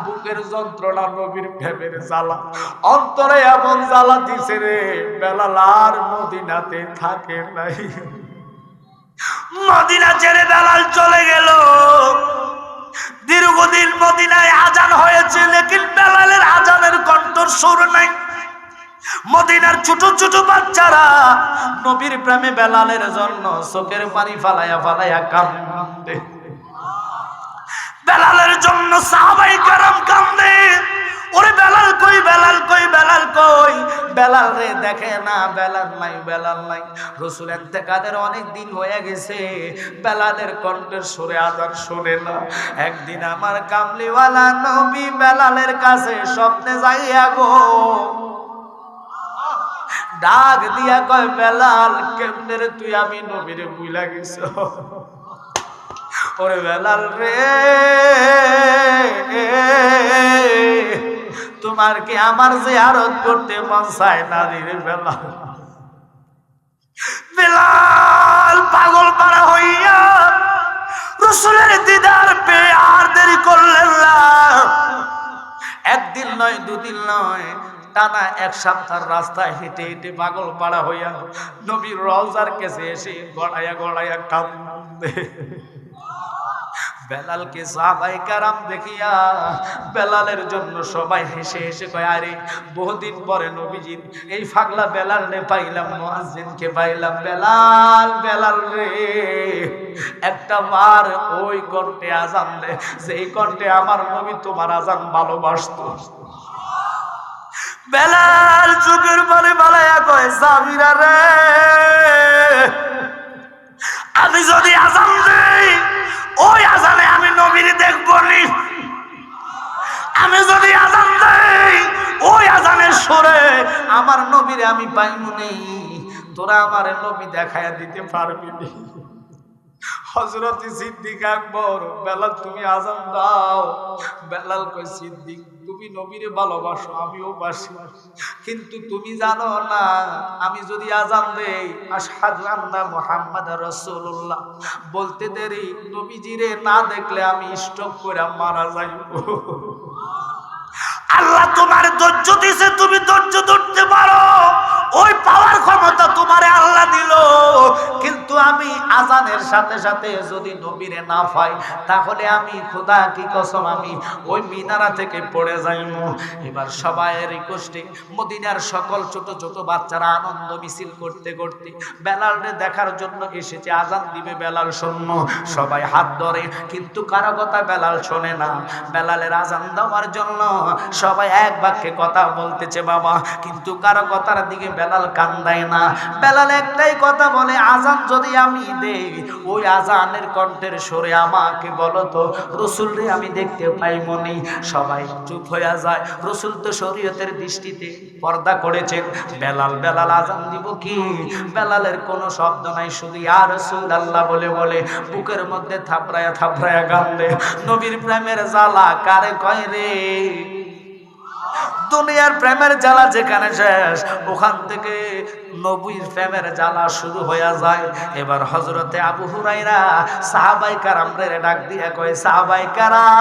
S2: বুকের যন্ত্রণা, নবীর প্রেমের জ্বালা, অন্তরে এমন জ্বালা দিছে রে, বেলাল আর মদিনাতে থাকে নাই। মদিনা ছেড়ে বেলাল চলে গেল। দীর্ঘদিন মদিনায় আজান হয়েছে, লেকিন বেলালের আজানের কণ্ঠস্বর নাই। মদিনার ছোট ছোট বাচ্চারা নবীর প্রেমে বেলালের জন্য চোখের পানি ফালাইয়া ফালাইয়া কান্দে। বেলালের জন্য সাহাবায়ে কেরাম কান্দে। ওরে বেলাল কই, বেলাল কই, বেলাল কই, বেলাল রে দেখে না, বেলাল নাই, বেলাল নাই। রাসূল ইন্তেকালের অনেক দিন হয়ে গেছে, বেলালের কণ্ঠের সুরে আজান শুনে না। একদিন আমার কামলিওয়ালা নবী বেলালের কাছে স্বপ্নে যাইয়া গো ডাক দিয়া কয়, বেলাল কেমনে রে তুই আমি নবীরে ভুইলা গেছ? ওরে বেলাল রে, তোমার কি আমার জিয়ারত করতে মন চায় না রে বেলাল? বেলাল পাগল পারা হইয়া রাসূলের দিদার পেয়ে আর দেরি করলেন না। একদিন নয়, দুদিন নয়, টানা 1 সপ্তাহের রাস্তায় হেঁটে হেঁটে পাগল পাড়া হইয়া নবীর রওজার কাছে এসে গড়াইয়া গড়াইয়া কান্দে। বেলালকে সাহাবায়ে কেরাম দেখিয়া বেলালের জন্য সবাই হেসে হেসে কয়, আরে বহুদিন পরে নবীজির এই পাগলা বেলাল রে পাইলাম, মুয়াজ্জিনকে পাইলাম। বেলাল, বেলাল রে, একটা বার ওই কণ্ঠে আজান দে যেই কণ্ঠে আমার নবী তোমার আজান ভালোবাসতো। বেলাল চোখের পানি বালাইয়া কয়, সাবিরা রে, আমি যদি আজান দেই ওই আজানে আমি নবীর দেখবো নি। আমি যদি আজান দেই ওই আজানের সুরে আমার নবীরে আমি পাইমু নেই। তোরা আমার নবী দেখায়া দিতে পারবি নি? হযরত সিদ্দিক আকবর, বেলাল তুমি আজান দাও। বেলাল কয়, সিদ্দিক তুমি নবীরে ভালোবাসো, আমিও বাসি, কিন্তু তুমি জানো না আমি যদি আজান দেই আশহাদু আন্না মুহাম্মাদুর রাসূলুল্লাহ বলতে দেরি নবীজিরে না দেখলে আমি স্ট্রোক করে মারা যাইব। আল্লাহ তোমার ধৈর্য দিয়েছে, তুমি ধৈর্য ধরতে পারো, ওই পাওয়ার ক্ষমতা তোমারে আল্লাহ দিল, কিন্তু আমি আজানের সাথে সাথে যদি নবীরে না পাই তাহলে আমি খোদা কি কসম আমি ওই মিনারা থেকে পড়ে যাইব। এবার সবাই রিকোয়েস্টে মদিনার সকল ছোট ছোট বাচ্চারা আনন্দ মিছিল করতে করতে বেলালরে দেখার জন্য এসেছে। আজান দিবে বেলাল শূন্য, সবাই হাত ধরে, কিন্তু কারো কথা বেলাল শোনে না। বেলালের আজান দেওয়ার জন্য সবাই এক বাক্যে কথা বলতেছে বাবা, কিন্তু কারো কথার দিকে বেলাল কান দেয় না। বেলাল একটাই কথা বলে, আজান যদি আমি দেই ওই আজানের কণ্ঠের সুরে আমাকে বলো তো রাসূল রে আমি দেখতে পাই মনি। সবাই চুপ হয়ে যায়। রাসূল তো শরীয়তের দৃষ্টিতে পর্দা করেছেন। বেলাল, বেলাল আজান দিব কি? বেলালের কোনো শব্দ নাই, শুধু ইয়া রাসূলুল্লাহ বলে বলে বুকের মধ্যে থাপড়ায়া থাপড়ায়া কান্দে। নবীর প্রেমের জ্বালা কারে কয় রে? দুনিয়ার প্রেমের জ্বালা যেখানে শেষ, ওখান থেকে নবীর প্রেমের জ্বালা শুরু হয়ে যায়। এবার হযরতে আবু হুরায়রা সাহাবায়ে কেরামদের ডাক দিয়ে কয়, সাহাবায়ে কেরাম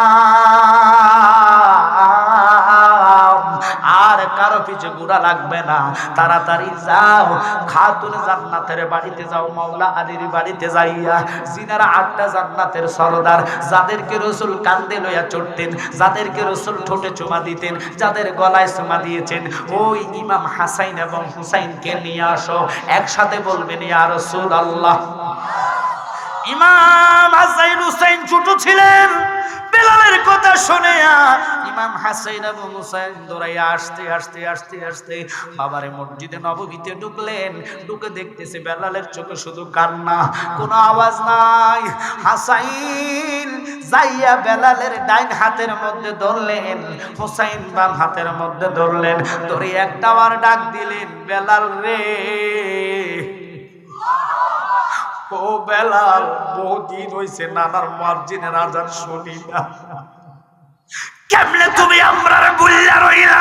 S2: আর কারো পিছে ঘোরা লাগবে না, তাড়াতাড়ি যাও খাতুন জান্নাতের বাড়িতে যাও, মাওলা আলীর বাড়িতে যাইয়া জিনারা 8টা জান্নাতের সরদার, যাদেরকে রাসূল কাঁধে লইয়া চড়তেন, যাদেরকে রাসূল ঠোঁটে চুমা দিতেন, যাদের গলায় চুমা দিয়েছেন, ওই ইমাম হাসাইন এবং হুসাইনকে নিয়ে আসো। একসাথে বলবেন ইয়া রাসূলুল্লাহ। ইমাম হাসান হুসাইন ছোট ছিলেন, বেলালের কথা শুনে ইমাম হাসান এবং হুসাইন দৌড়াইয়া আসতে আসতে আসতে আসতে বাবারে মসজিদে নববীতে ঢুকলেন। ঢুকে দেখতেছে বেলালের চোখে শুধু কান্না, কোনো আওয়াজ নাই। হাসাইন যাইয়া বেলালের ডাইন হাতের মধ্যে ধরলেন, হুসাইন বাম হাতের মধ্যে ধরলেন, ধরে একটা বার ডাক দিলেন, বেলাল রে। ও বেলাল, বহুদিন হইছে নানার মুয়াজ্জিনের আযান শুনি না, কেমনে তুমি আমরারে বললা রইলা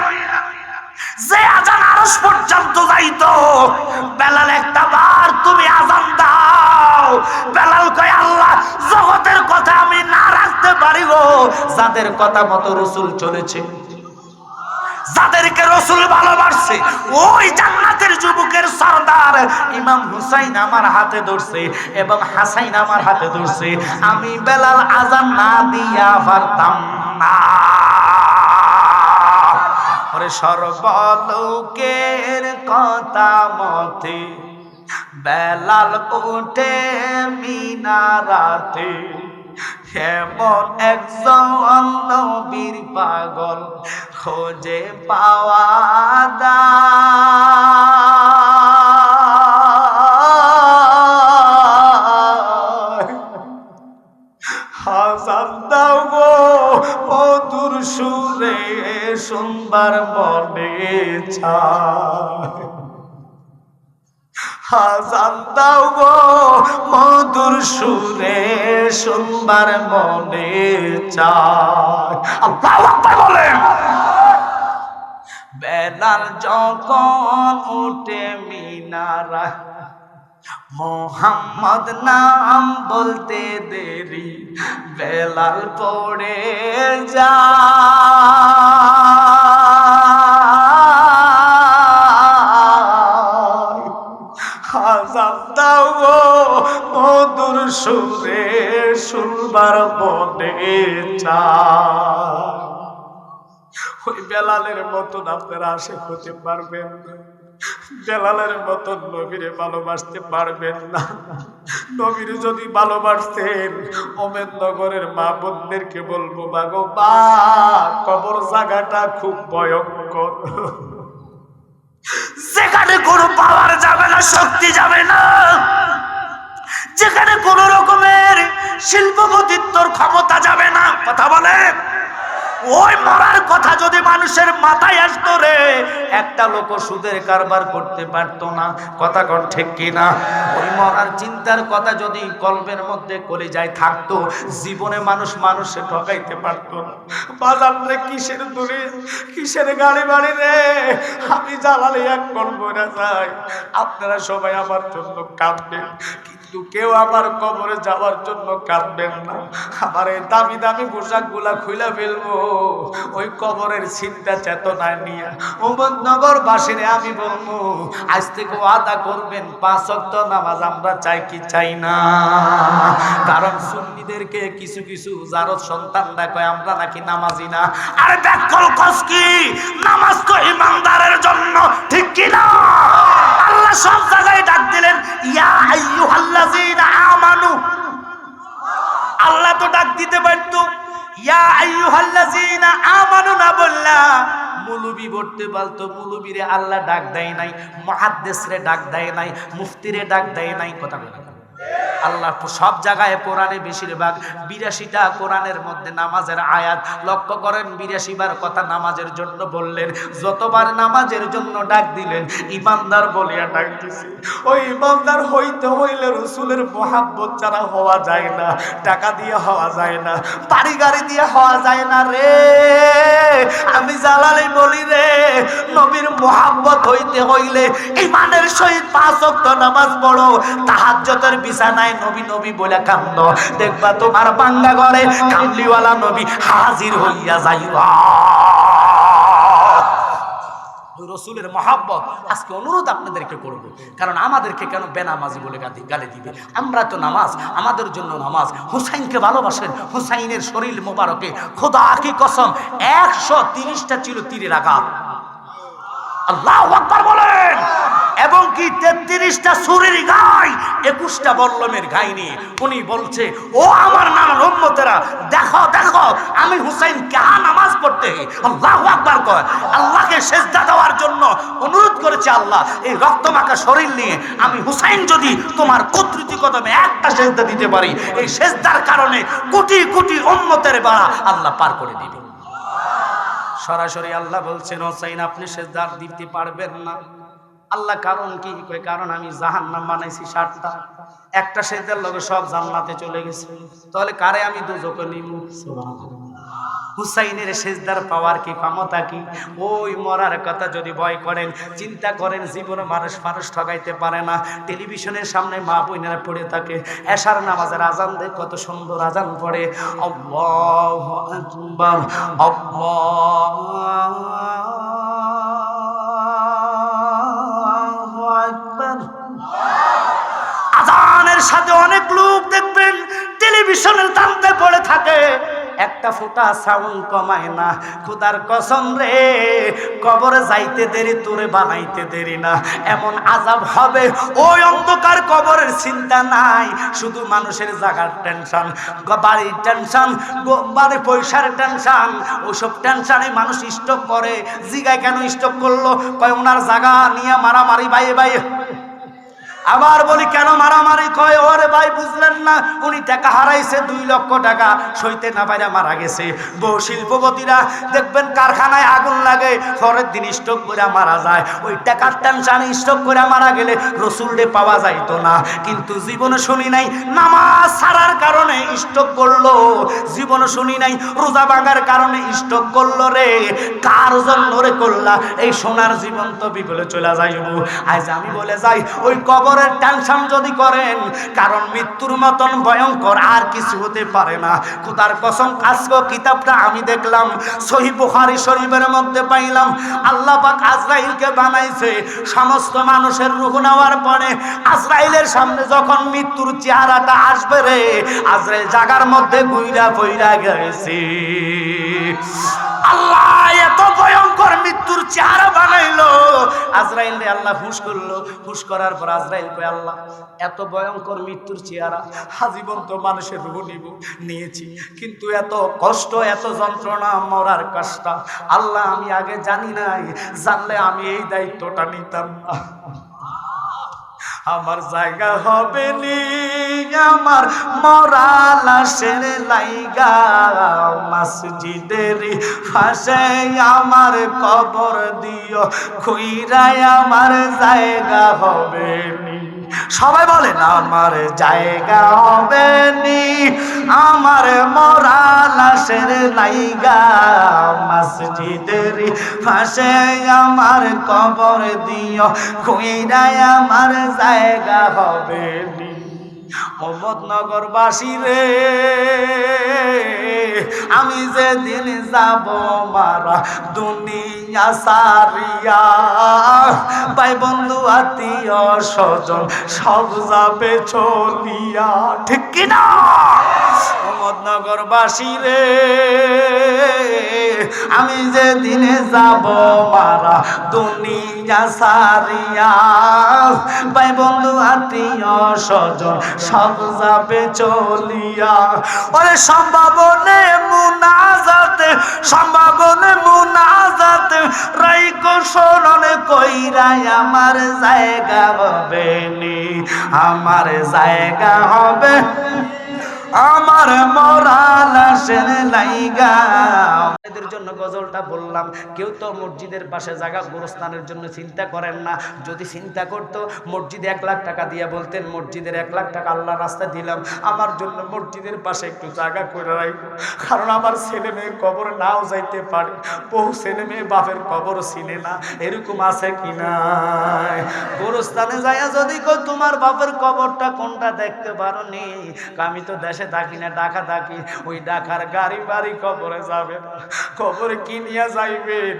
S2: যে আযান আরশ পর্যন্ত যাইতো? বেলাল একটা বার তুমি আযান দাও। বেলাল কয় আল্লাহ, জগতের কথা আমি না রাখতে পারি গো, যাদের কথা মতো রাসূল চলেছে, যাদেরকে রাসূল ভালোবাসে, ওই জান্নাতের যুবকের সরদার ইমাম হুসাইন আমার হাতে ধরছে এবং হাসাইন আমার হাতে ধরছে, আমি বেলাল আযান না দিয়া পারতাম না। ওরে সর্বলোকের কথা মতে বেলাল ওঠে মিনারাতে, এমন একজন নবীর পাগল খোঁজে পাওয়া যায়। হাসান দাও গো মধুর সুরে শুনবার মনে চায়, হাসান দাও গো মধুর সুরে শুনবার মনে চায়। আল্লাহু আকবার বলেন। বেলাল যখন ওঠে মিনারা, মোহাম্মদ নাম বলতে দেরি বেলাল পড়ে যায়। আযান দাও গো মধুর সুরে শুনবার মনে চায়। ওই বেলালের মতন আপনারা আশিক হতে পারবেন না, বেলালের মতন নবীরে ভালোবাসতে পারবেন না। নবীরে যদি ভালোবাসতেন, ওমেদনগরের মা বোনদেরকে বলবো, বাগো বা কবর জায়গাটা খুব ভয়ঙ্কর, যেখানে কোনো পাওয়ার যাবে না, শক্তি যাবে না, যেখানে কোন রকমের শিল্পপতিত্বর ক্ষমতা যাবে না। কথা বলে, ওই মরার কথা যদি মানুষের মাথায় আসতো রে, একটা লোক সুদের কারবার করতে পারতো না। কথা কোন ঠিক কিনা? ওই মরার চিন্তার কথা যদি কলবের মধ্যে কলিজায় থাকতো, জীবনে মানুষ মানুষে ঠকাইতে পারতো না। বাজার রে কিসের দূরে, কিসের গাড়ি বাড়ি রে, আমি জ্বালালে এক করবো না যাই। আপনারা সবাই আমার জন্য কাঁদবেন, কিন্তু কেউ আমার কবরে যাওয়ার জন্য কাঁদবেন না। আমার এই দামি দামি পোশাক গুলা খুলে ফেলবো, ওই কবরের চিন্তা চেতনায় নিয়ে ওমদনগর বাসীরে আমি বলবো, আজ থেকে ওয়াদা করবেন 5 ওয়াক্ত নামাজ আমরা চাই কি চাই না। কারণ সুন্নিদেরকে কিছু কিছু জারদ সন্তানরা কয় আমরা নাকি নামাজি না। আরে ব্যাকল কস কি, নামাজ তো ইমানদারের জন্য, ঠিক কি না? আল্লাহ সব জায়গায় ডাক দিলেন, ইয়া আইয়ুহাল্লাযীনা আমানু। আল্লাহ তো ডাক দিতে পারতো ইয়া আইয়ুহাল্লাযীনা আমানু না বললা, মুলুবি বলতে বলতো, মুলুবিরে আল্লাহ ডাক দেয় নাই, মুহাদ্দিসরে ডাক দেয় নাই, মুফতিরে ডাক দেয় নাই। কথা বলে আল্লাহ সব জায়গায় কোরআনে বেশিরভাগ 82টা কোরআনের মধ্যে নামাজের আয়াত লক্ষ্য করেন, 82 বার কথা নামাজের জন্য বললেন। যতবার নামাজের জন্য ডাক দিলেন, ইমানদার বলিয়া ডাক দিছে। ওই ইমানদার হইতে হইলে রাসূলের মহব্বত ছাড়া হওয়া যায় না, টাকা দিয়ে হওয়া যায় না, বাড়ি গাড়ি দিয়ে হওয়া যায় না রে। আমি জালালে বলি রে, নবীর মহব্বত হইতে হইলে ইমানের সহিত 5 ওয়াক্ত নামাজ পড়ো, তাহাজ্জুদের বিছানায় নবী নবী বলে কান্দ, দেখবা তোমার বাংলা ঘরে কামলিওয়ালা নবী হাজির হইয়া যাইবা। রসুলের মহাব্বত আজকে অনুরোধ আপনাদেরকে করব, কারণ আমাদেরকে কেন বেনামাজি বলে গালি দিবে? আমরা তো নামাজ, আমাদের জন্য নামাজ। হুসাইনকে ভালোবাসেন, হুসাইনের শরীর মোবারকে খোদা কি কসম 130টা ছিল তীরের আঘাত। আল্লাহু আকবার বলেন। এবং কি 33টা সুরের গায় 21টা বল্লমের গায় নিয়ে উনি বলছে, ও আমার নানার উম্মতেরা, দেখো দেখো আমি হুসাইন কাহা নামাজ পড়তে আল্লাহু আকবার কয়, আল্লাহকে সেজদা দেওয়ার জন্য অনুরোধ করেছে। আল্লাহ, এই রক্তমাখা শরীর নিয়ে আমি হুসাইন যদি তোমার কুদরতি কদমে একটা সেজদা দিতে পারি, এই সেজদার কারণে কোটি কোটি উম্মতের বেড়া আল্লাহ পার করে দিবে। সরাসরি আল্লাহ বলছেন, হুসাইন আপনি সেজদা দিতে পারবেন না। আল্লাহ কারণ কি কয়, কারণ আমি জাহান্নাম বানাইছি 7টা, একটা সেজদার লগে সব জান্নাতে চলে গেছে, তাহলে কারে আমি দুজকে নিব? হুসাইনের সেজদার পাওয়ার কি ক্ষমতা কি? ওই মরার কথা যদি ভয় করেন, চিন্তা করেন, জীবনে মানুষ ঠকাইতে পারে না। টেলিভিশনের সামনে মা বোনেরা পড়ে থাকে, এশার নামাজের আজান দেয়, কত সুন্দর আজান পড়ে, আল্লাহু আকবার আল্লাহু আকবার। আজানের সাথে অনেক লোক দেখবেন টেলিভিশনের দান্তে পড়ে থাকে, একটা ফোঁটা সাউন্ড কমায় না। খোদার কসম রে, কবরে যাইতে দেরি, তোরে বানাইতে দেরি না। এমন আযাব হবে ওই অন্ধকার কবরের চিন্তা নাই, শুধু মানুষের জায়গার টেনশন, বাড়ির টেনশন, বাড়ি পয়সার টেনশন। ওইসব টেনশনে মানুষ স্টক করে। জিগায় কেন স্টক করলো? কয় ওনার জায়গা নিয়ে মারামারি বাইয়ে বাইয়ে। আবার বলি কেন মারামারি? কয় ওরে ভাই বুঝলেন না, উনি টাকা হারাইছে 2 লক্ষ টাকা, সইতে না পাইরা মারা গেছে। বহু শিল্পপতিরা দেখবেন কারখানায় আগুন লাগে, পরের দিন স্ট্রোক করে মারা যায়। ওই টাকার টেনশনে স্ট্রোক করে মারা গেলে রসুলরে পাওয়া যাইতো না। কিন্তু জীবনে শুনি নাই নামাজ ছাড়ার কারণে স্ট্রোক করলো, জীবনে শুনি নাই রোজা ভাঙার কারণে স্ট্রোক করলো রে। কার জন্য রে করলা? এই সোনার জীবন তো বিপলে চলে যাইব। আজ আমি বলে যাই, ওই কবরের টেনশন যদি করেন, কারণ মৃত্যুর মতন ভয়ঙ্কর আর কিছু হতে পারে না। খোদার কসম, আজকে কিতাবটা আমি দেখলাম, সহিহ বুখারী শরীফের মধ্যে পাইলাম, আল্লাহ পাক আজরাইলকে বানাইছে। সমস্ত মানুষের রূহ নেওয়ার পরে আজরাইলের সামনে যখন মৃত্যুর চেহারাটা আসবে রে, আজরাইল জায়গার মধ্যে গুইরা পইরা গেছে। আল্লাহ এত ভয়ঙ্কর মৃত্যুর চেহারা বানাইলো। আজরাইল রে আল্লাহ হুঁশ করলো। হুঁশ করার পর আজরাইল কয়, আল্লাহ এত ভয়ঙ্কর মৃত্যুর চেহারা, আজীবন তো মানুষের রূহ নিয়েছি, কিন্তু এত কষ্ট, এত যন্ত্রণা, মরার কষ্ট আল্লাহ আমি আগে জানি নাই, জানলে আমি এই দায়িত্বটা নিতাম না। আমার জায়গা হবে নি আমার মরা লাশের লাইগা, মসজিদের পাশে আমার কবর দিও, খুইরাই আমার জায়গা হবে নি। সবাই বলেন আমার জায়গা হবে নি, আমার মরা লাশের লাইগা, মসজিদের পাশে আমার কবর দিও, খুইরাই আমার জায়গা হবে নি। মোহাম্মদনগরবাসী রে, আমি যেদিন যাব মারা দুনিয়া সারিয়া, ভাই বন্ধু আত্মীয় স্বজন সব যাবে চলিয়া, ঠিক কিনা? মোহাম্মদনগরবাসী রে, আমি যেদিন যাব মারা দুনিয়া সারিয়া, ভাই বন্ধু আত্মীয় স্বজন সব যাবে চলিয়া। ওরে সম্ভাবনে মুনাজাতে, সম্ভাবনে মুনাজাতে রাইকো স্মরণে কইরাই আমার জায়গা হবে নি, আমার জায়গা হবে আমার মরা লাশের লাইগা। এদের জন্য গজলটা বললাম। কেউ তো মসজিদের পাশে জায়গা গোরস্থানের জন্য চিন্তা করেন না। যদি চিন্তা করতো, মসজিদে 1 লাখ টাকা দিয়ে বলতেন মসজিদের 1 লাখ টাকা আল্লাহ রাস্তা দিলাম, আমার জন্য মসজিদের পাশে একটু জায়গা করে রাখবো, কারণ আমার ছেলে মেয়ে কবর নাও যাইতে পারে। বহু ছেলে মেয়ে বাপের কবর চিনে না, এরকম আছে কিনা? গোরস্থানে যাইয়া যদি কই তোমার বাপের কবরটা কোনটা দেখতে পারো নি, আমি তো দেশে থাকি না, ঢাকা থাকি, ওই ঢাকার গাড়ি বাড়ি কবরে যাবে না, কবরে কি নিয়ে যাইবেন?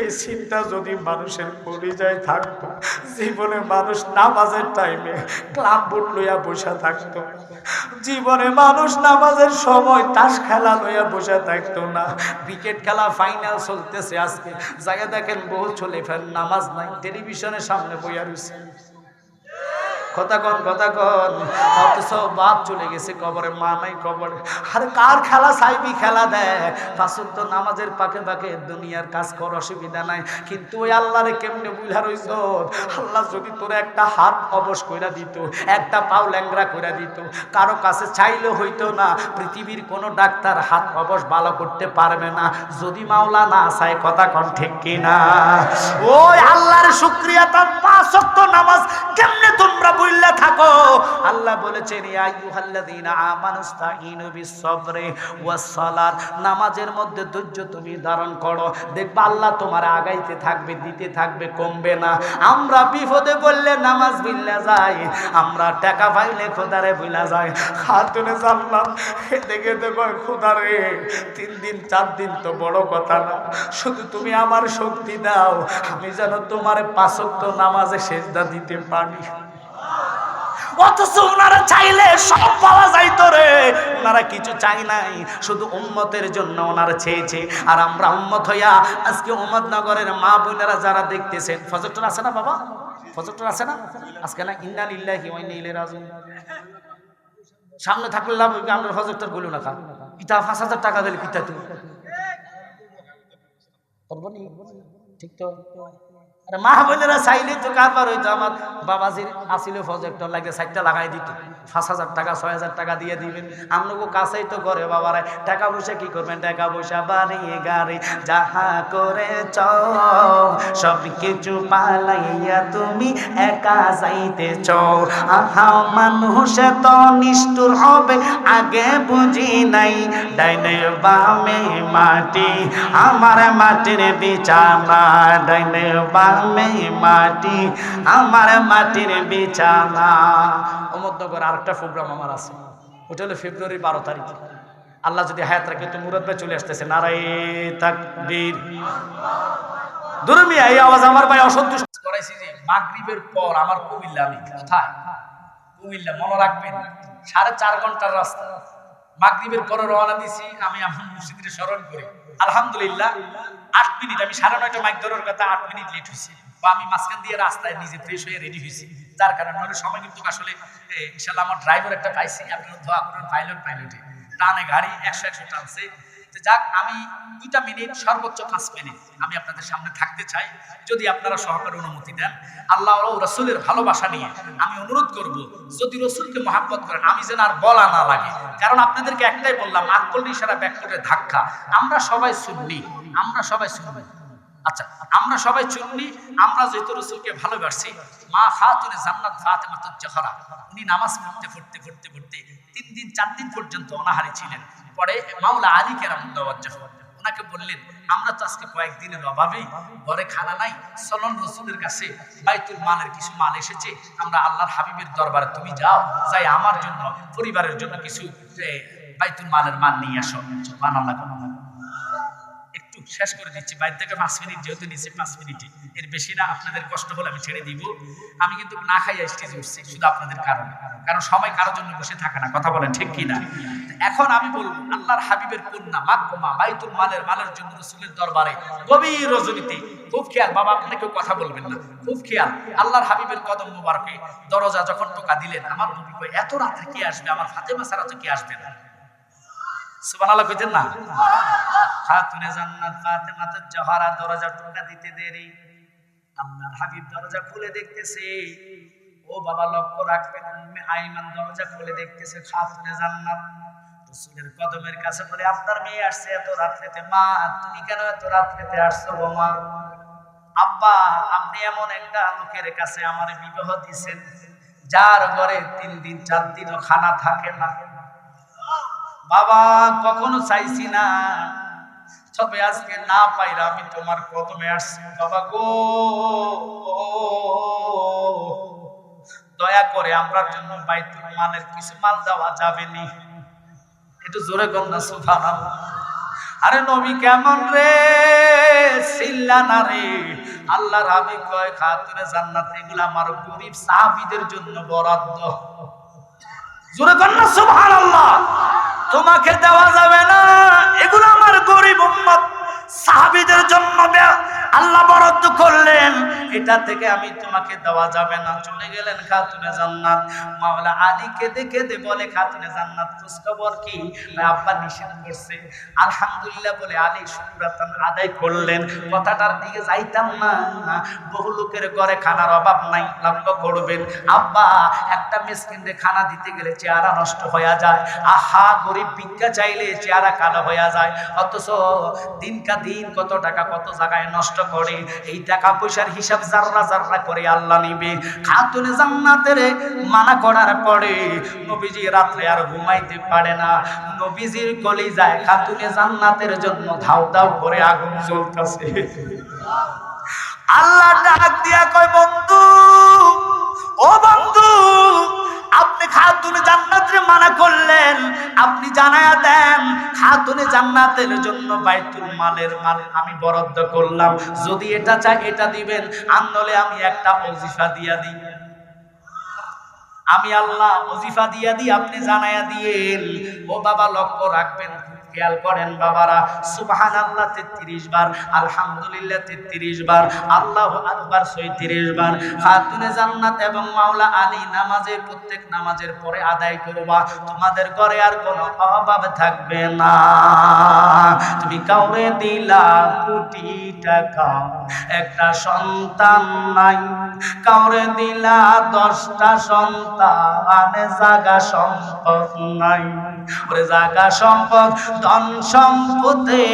S2: এই চিন্তা যদি মানুষের কলিজায় থাকতো, জীবনে মানুষ নামাজের টাইমে ক্লাব বুট লইয়া বসে থাকতো, জীবনে মানুষ নামাজের সময় তাস খেলা লইয়া বসে থাকতো না। ক্রিকেট খেলা ফাইনাল চলতেছে আজকে, জায়গা দেখেন বহু চলে ফের নামাজ নাই, টেলিভিশনের সামনে বইয়া রয়েছে। কথা কন অথচ বাপ চলে গেছে কবরে, মা নাই কবরে। আর কার খেলা চাইবি, খেলা দেয় পাঁচক তো নামাজের পাকে পাকে দুনিয়ার কাজ কর, অসুবিধা নাই। কিন্তু ওই আল্লাহরে কেমনে বুঝা রইছ? আল্লাহ যদি তোর একটা হাত অবশ কইরা দিত, একটা পাও ল্যাংরা কইরা দিত, কারো কাছে চাইলে হইতো না। পৃথিবীর কোনো ডাক্তার হাত অবশ ভালো করতে পারবে না যদি মাওলা না চায়। কথা কন ঠিক কিনা? ওই আল্লাহর শুকরিয়া, তার পাঁচক তো নামাজ কেমনে তোমরা বললে থাকো। আল্লাহ বলেছেন ইয়া আইয়ুহাল্লাযীনা আমানুস্তাঈনু বিস-সাবরি ওয়াস-সালাত, নামাজের মধ্যে ধৈর্য তুমি ধারণ করো, দেখবা আল্লাহ তোমার আগাইতে থাকবে, দিতে থাকবে, কমবে না। আমরা বিপদে পড়লে নামাজ ভুইলা যাই, আমরা টাকা পাইলে খোদারে ভুইলা যাই। খাতুনে জান্নাত দেখে দেখো খোদারে 3 দিন 4 দিন তো বড় কথা না, শুধু তুমি আমার শক্তি দাও, আমি যেন তোমার 5 ওয়াক্ত নামাজে সেজদা দিতে পারি। অথচ ওনারা চাইলে সব পাওয়া যাইতো রে, ওনারা কিছু চাই নাই, শুধু উম্মতের জন্য ওনারা চেয়েছে। আর আমরা উম্মত হইয়া আজকে উম্মতনগরের মা বোনেরা যারা দেখতেছেন, ফজরটা আছে না বাবা, ফজরটা আছে না আজকে? না ইন্না লিল্লাহি ওয়া ইন্না ইলাইহি রাজিউন। সামনে থাকলে লাভ হইবে, আমরা ফজরটা বলি না, ইটা 5000 টাকা দিলে কিতা তুই করবো নি? ঠিক তো? আরে মা বোনেরা চাইলে তো কারবার হইতো। আমার বাবাজির আসিল প্রজেক্টর লাগে 4টা লাগাই দিত, 5000 টাকা 6000 টাকা দিয়ে দিবেন। আমনগো কাছেই তো করে বাবারা, টাকা পয়সা কি করবেন? টাকা পয়সা বাড়ি গাড়ি যাহা করে সব কিছু পালাইয়া তুমি একা যাইতেছ। আহা মানুষে তো নিষ্ঠুর হবে আগে বুঝি নাই, ডাইনে বামে মাটি আমার মাটির বিছানা, ডাইনে বামে মাটি আমার মাটির বিছানা। অমরনগর আরেকটা প্রোগ্রাম আমার আছে, ওটা হলো ফেব্রুয়ারি 12 তারিখ। আল্লাহ যদি হায়াত রাখে তো মুরাদ ভাই চলে আসতেছে। নারায়ে তাকবীর। দুরমিয়া এই আওয়াজ আমার ভাই অসন্তুষ্ট করাইছি যে মাগরিবের পর আমার কুমিল্লা, আমি কোথায়? কুমিল্লা, মনে রাখবেন 4.5 ঘন্টার রাস্তা। মাগরিবের পরে রওনা দিছি, আমি আমার মুর্শিদের স্মরণ করি। আলহামদুলিল্লাহ 8 মিনিট, আমি 9:30 মাইক ধরার কথা 8 মিনিট লেট হয়েছে, বা আমি মাঝখান দিয়ে রাস্তায় নিজে ফ্রেশ হয়ে রেডি হয়েছি, যার কারণে সময় কিন্তু আসলে ইনশাল্লাহ আমার ড্রাইভার একটা পাইছি, আপনারা দোয়া করেন। পাইলটে টানে গাড়ি 100 টানছে। যাক, আমি 2টা মিনিট সর্বোচ্চ 5 মিনিট আমি আপনাদের সামনে থাকতে চাই, যদি আপনারা সহকারে অনুমতি দেন। আল্লাহ ও রাসূলের ভালোবাসা নিয়ে আমি অনুরোধ করব, যদি রাসূলকে মহব্বত করেন আমি যেন আর বলা না লাগে। কারণ আপনাদেরকে একটাই বললাম, আকল ইশারা ব্যাকটের ধাক্কা। আমরা সবাই সুন্নি। আচ্ছা, আমরা সবাই সুন্নি। আমরা যেহেতু রাসূলকে ভালোবাসি, মা খাতুনে জান্নাত ফাতেমাতুজ জাহরা উনি নামাজ পড়তে 3 দিন 4 দিন পর্যন্ত অনাহারী ছিলেন। পরে মাওলা আলী কেরামুল্লাহ ওয়াজ্জাহু ওনাকে বললেন, আমরা তো আজকে কয়েকদিনের অভাবেই ঘরে খানা নাই, চলন রাসূলের কাছে বাইতুল মালের কিছু মাল এসেছে, আমরা আল্লাহর হাবিবের দরবারে তুমি যাও, যাই আমার জন্য পরিবারের জন্য কিছু বাইতুল মালের মাল নিয়ে আসো। সুবহানাল্লাহ। একটু শেষ করে দিচ্ছি, বাইরে থেকে 5 মিনিট যেহেতু নিচে 5 মিনিটে, এর বেশি না। আপনাদের কষ্ট হলে আমি ছেড়ে দিব। আমি কিন্তু না খাইয়া স্টেজে উঠছি শুধু আপনাদের কারণে, কারণ সময় কারোর জন্য বসে থাকে না। কথা বলেন ঠিক কিনা? এখন আমি বলবো, আল্লাহর হাবিবের কন্যা মাকমা বাইতুল মালের জন্য রাসূলের দরবারে গভীর রজনীতে, খুব খেয়াল বাবা, আপনি কেউ কথা বলবেন না, খুব খেয়াল। আল্লাহর হাবিবের কদম মোবারকে দরজা যখন টোকা দিলেন, আমার নবী কই এত রাতে কে আসবে? আমার ফাতেমা ছাড়া তো কে আসবে না? সুবহানাল্লাহ কইতেন না? খাতুনে জান্নাত ফাতেমাতুজ জাহরা দরজা টোকা দিতে দেরি, আল্লাহর হাবিব দরজা খুলে দেখতেছে। ও বাবা লক্ষ্য রাখবেন, উম্মে আইমান দরজা খুলে দেখতেছে খাতুনে জান্নাত রাসূলের কদমের কাছে বলে, আপনার মেয়ে আসছে এত রাত্রিতে। মা, তুমি কেন এত রাত্রিতে আসছো গো মা? আব্বা, আপনি এমন একটা লোকের কাছে আমার বিবাহ দিয়েছেন যার ঘরে 3 দিন 4 দিনও খানা থাকে না। বাবা, কখনো চাইছি না, তবে আজকে না পাইরা আমি তোমার কদমে আসছি। বাবা গো, দয়া করে আমরার জন্য বাইতুল মালের কিছু মাল দেওয়া যাবে নি? একটু জোরে কন্যা সুবহানাল্লাহ। আরে নবী কেমন রে, চিল্লা না রে। আল্লাহর হাবিব কয়, খাতুনে জান্নাত এগুলো আমার গরীব সাহাবীদের জন্য বরাদ্দ। জোরে কন্যা সুবহানাল্লাহ। তোমাকে দেওয়া যাবে না, এগুলো আমার গরিব উম্মত সাহাবীদের জন্য আল্লাহ বরাদ্দ করলেন, এটা থেকে আমি তোমাকে দেওয়া যাবে না। চলে গেলেন খাতুনে জান্নাত। মাওলা আলী কেঁদে কেঁদে বলে, খাতুনে জান্নাত খোঁজখবর কি? আব্বা নিষেধ করছে। আলহামদুলিল্লাহ বলে আলী শুকরাতান আদায় করলেন। কথাটার দিকে যাইতাম না, বহু লোকের ঘরে খানার অভাব নাই, লক্ষ্য করবেন। আব্বা একটা মিসকিনকে খানা দিতে গেলে চেহারা নষ্ট হয়ে যায়। আহা, গরিব ভিক্ষা চাইলে চেহারা কালো হয়ে যায়। অথচ দিনকা দিন কত টাকা কত জায়গায় নষ্ট করে, এই টাকা পয়সার হিসাব জাররা জাররা করে আল্লাহ নিবে। খাতুনে জান্নাতের মানা করার পরে নবীজি রাত্রে আর ঘুমাইতে পারে না। নবীজির কলিজায় খাতুনে জান্নাতের জন্য ধাউ ধাউ করে আগুন জ্বলতেছে। আল্লাহ ডাক দিয়া কয়, বন্ধু, ও বন্ধু, আপনি খাতুনে জান্নাতের মানা করলেন, আপনি জানায়া দেন খাতুনে জান্নাতের জন্য বাইতুল মালের মাল আমি বরাদ্দ করলাম, যদি এটা চাই এটা দিবেন, আর নলে আমি একটা ওজিফা দিয়া দিই। আমি আল্লাহ ওজিফা দিয়া দিই, আপনি জানায়া দিয়েন। ও বাবা, লক্ষ্য রাখবেন, খেয়াল করেন বাবারা, সুবহানাল্লাহ 33 বার, আলহামদুলিল্লাহ 33 বার, আল্লাহু আকবার 36 বার। খাতুনে জান্নাত এবং মাওলা আলী নামাজে, প্রত্যেক নামাজের পরে আদায় করবা, তোমাদের ঘরে আর কোনো অভাব থাকবে না। তুমি কাউরে দিলা কোটি টাকা, একটা সন্তান নাই, কাউরে দিলা 10টা সন্তান, জাগা সম্পদ নাই। ওরে জাগা সম্পদ ধন সম্পদে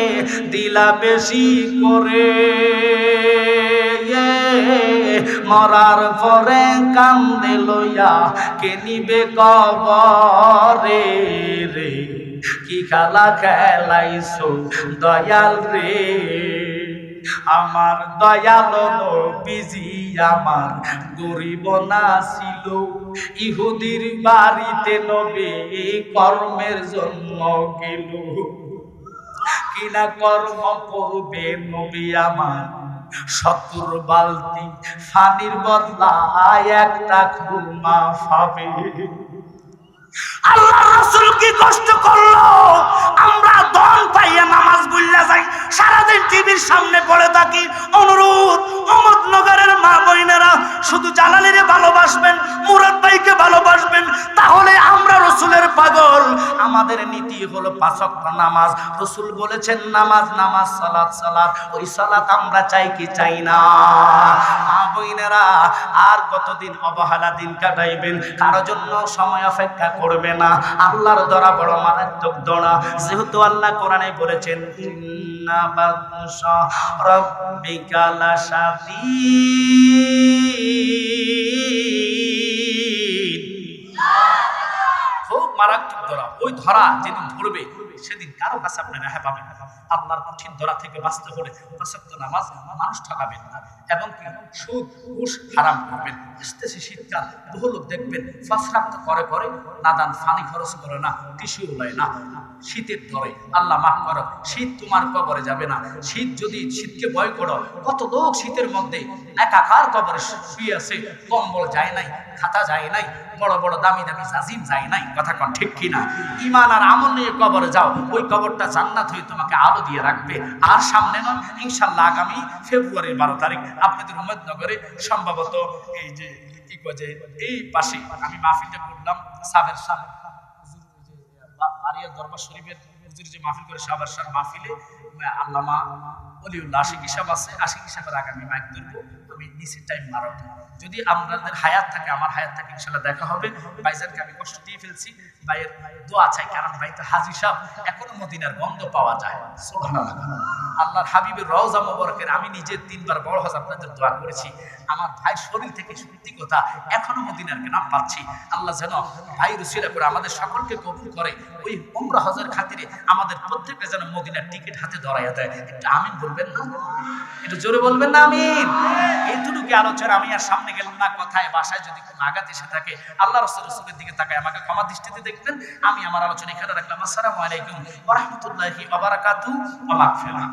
S2: দিলা বেশি করে, মরার পরে কান্দে লইয়া কে নিবে কবরে রে, কি খেলা খেলাইছো দয়াল রে। আমার দয়াল নবীজি আমার গরিব না ছিল, ইহুদির বাড়িতে নবী কর্মের জন্য গেল, কিনা কর্ম করবে নবী আমার 70 বালতি পানির বদলায় একটা খুরমা পাবে। আল্লাহ রাসূল কি কষ্ট করলো, আমরা দন পাইয়া নামাজ ভুললা যাই, সারাদিন টিভির সামনে পড়ে থাকি। অনুরোধ, অহমদনগরের মা বোনেরা শুধু জালালিরে ভালোবাসবেন, মুরাদ ভাইকে ভালোবাসবেন, তাহলে আমরা রসুলের পাগল। আমাদের নীতি হলো 5 ওয়াক্ত নামাজ। রসুল বলেছেন নামাজ নামাজ, সালাত সালাত, ওই সালাত আমরা চাই কি চাই না? মা বোনেরা আর কতদিন অবহেলা দিন কাটাইবেন? কারো জন্য সময় অপেক্ষা করবে না। আল্লাহর দরা বড় মারাত্মক দরা, যেহেতু আল্লাহ কোরআনে বলেছেন ইন্না বাতশা রাব্বিকা লাশাদীদ, খুব মারাত্মক ধরা। ওই ধরা যেদিন ধরবে সেদিন কারো কাছে আপনি রেহাই পাবেন না। আল্লাহর কঠিন ধরা থেকে বাঁচতে হলে 5 ওয়াক্ত নামাজ, মানুষ ঠকাবেন না, এবং কি সুদ ঘুষ হারাম করবেন। আসতেছে শীতকাল, বহু লোক দেখবেন 5 ওয়াক্ত করে করে নাদান পানি খরচ করে না, টিস্যু উলায় না, শীতের ধরে। আল্লাহ মাফ করো, শীত তোমার কবরে যাবে না। শীত যদি শীতকে ভয় করো, কত লোক শীতের মধ্যে একাকার কবরে শুয়ে আছে, কম্বল যায় নাই, খাতা যায় নাই, বড় বড় দামি দামি জাজিম যায় নাই। কথা কন ঠিক কিনা? ঈমান আর আমল নিয়ে কবরে যাও, ওই কবরটা জান্নাত হয়ে তোমাকে আলো দিয়ে রাখবে। আর সামনে নয়, ইনশাআল্লাহ আগামী ফেব্রুয়ারির 12 তারিখ আপনাদের উম্মতনগরে সম্ভবত এই যে কি কয় যে এই পাশে আমি মাহফিলটা করলাম, সাবের সাহেব বাড়িয়া দরবার শরীফের হুজুর যে মাহফিল করে, সাবের সাহেব মাহফিলে আল্লামা ওলিউল্লাহ আশিক হিসাব আছে, আশিক হিসাবের আগামী মাইক ধরবো আমি নিচে টাইম মারব। যদি আপনাদের হায়াত থাকে, আমার হায়াত থাকে, ইনশাআল্লাহ দেখা হবে। ভাইজানকে আমি কষ্ট দিয়ে ফেলছি, ভাইয়ের দোয়া চাই, কারণ ভাই তো হাজী সাহেব, এখনো মদিনার গন্ধ পাওয়া যায়। সুবহানাল্লাহ। আল্লাহর হাবিবের রওজা মোবারকের আমি নিজে 3 বার বড় হজ আপনাদের দোয়া করেছি। আমার ভাই শরীর থেকে সত্যি কথা এখনো মদিনার নাম পাচ্ছি। আল্লাহ যেন ভাই রুসিলা করে আমাদের সকলকে কবুল করে, ওই উমরা হজের খাতিরে আমাদের প্রত্যেকটা যেন মদিনার টিকিট হাতে ধরাইয়া দেয়। একটু আমিন বলবেন না? একটু জোরে বলবেন না আমিন? এইটুকুকে আলোচনা, আমি আর সামনে গেলাম না। কথায় বাসায় যদি কোনো আঘাত এসে থাকে, আল্লাহ রসুলের দিকে তাকায় আমাকে ক্ষমা দৃষ্টিতে দেখবেন। আমি আমার আলোচনা এখানে রাখলাম। আসসালামু আলাইকুম ওয়া রাহমাতুল্লাহি ওয়া বারাকাতুহু ওয়া মাগফিরাহ।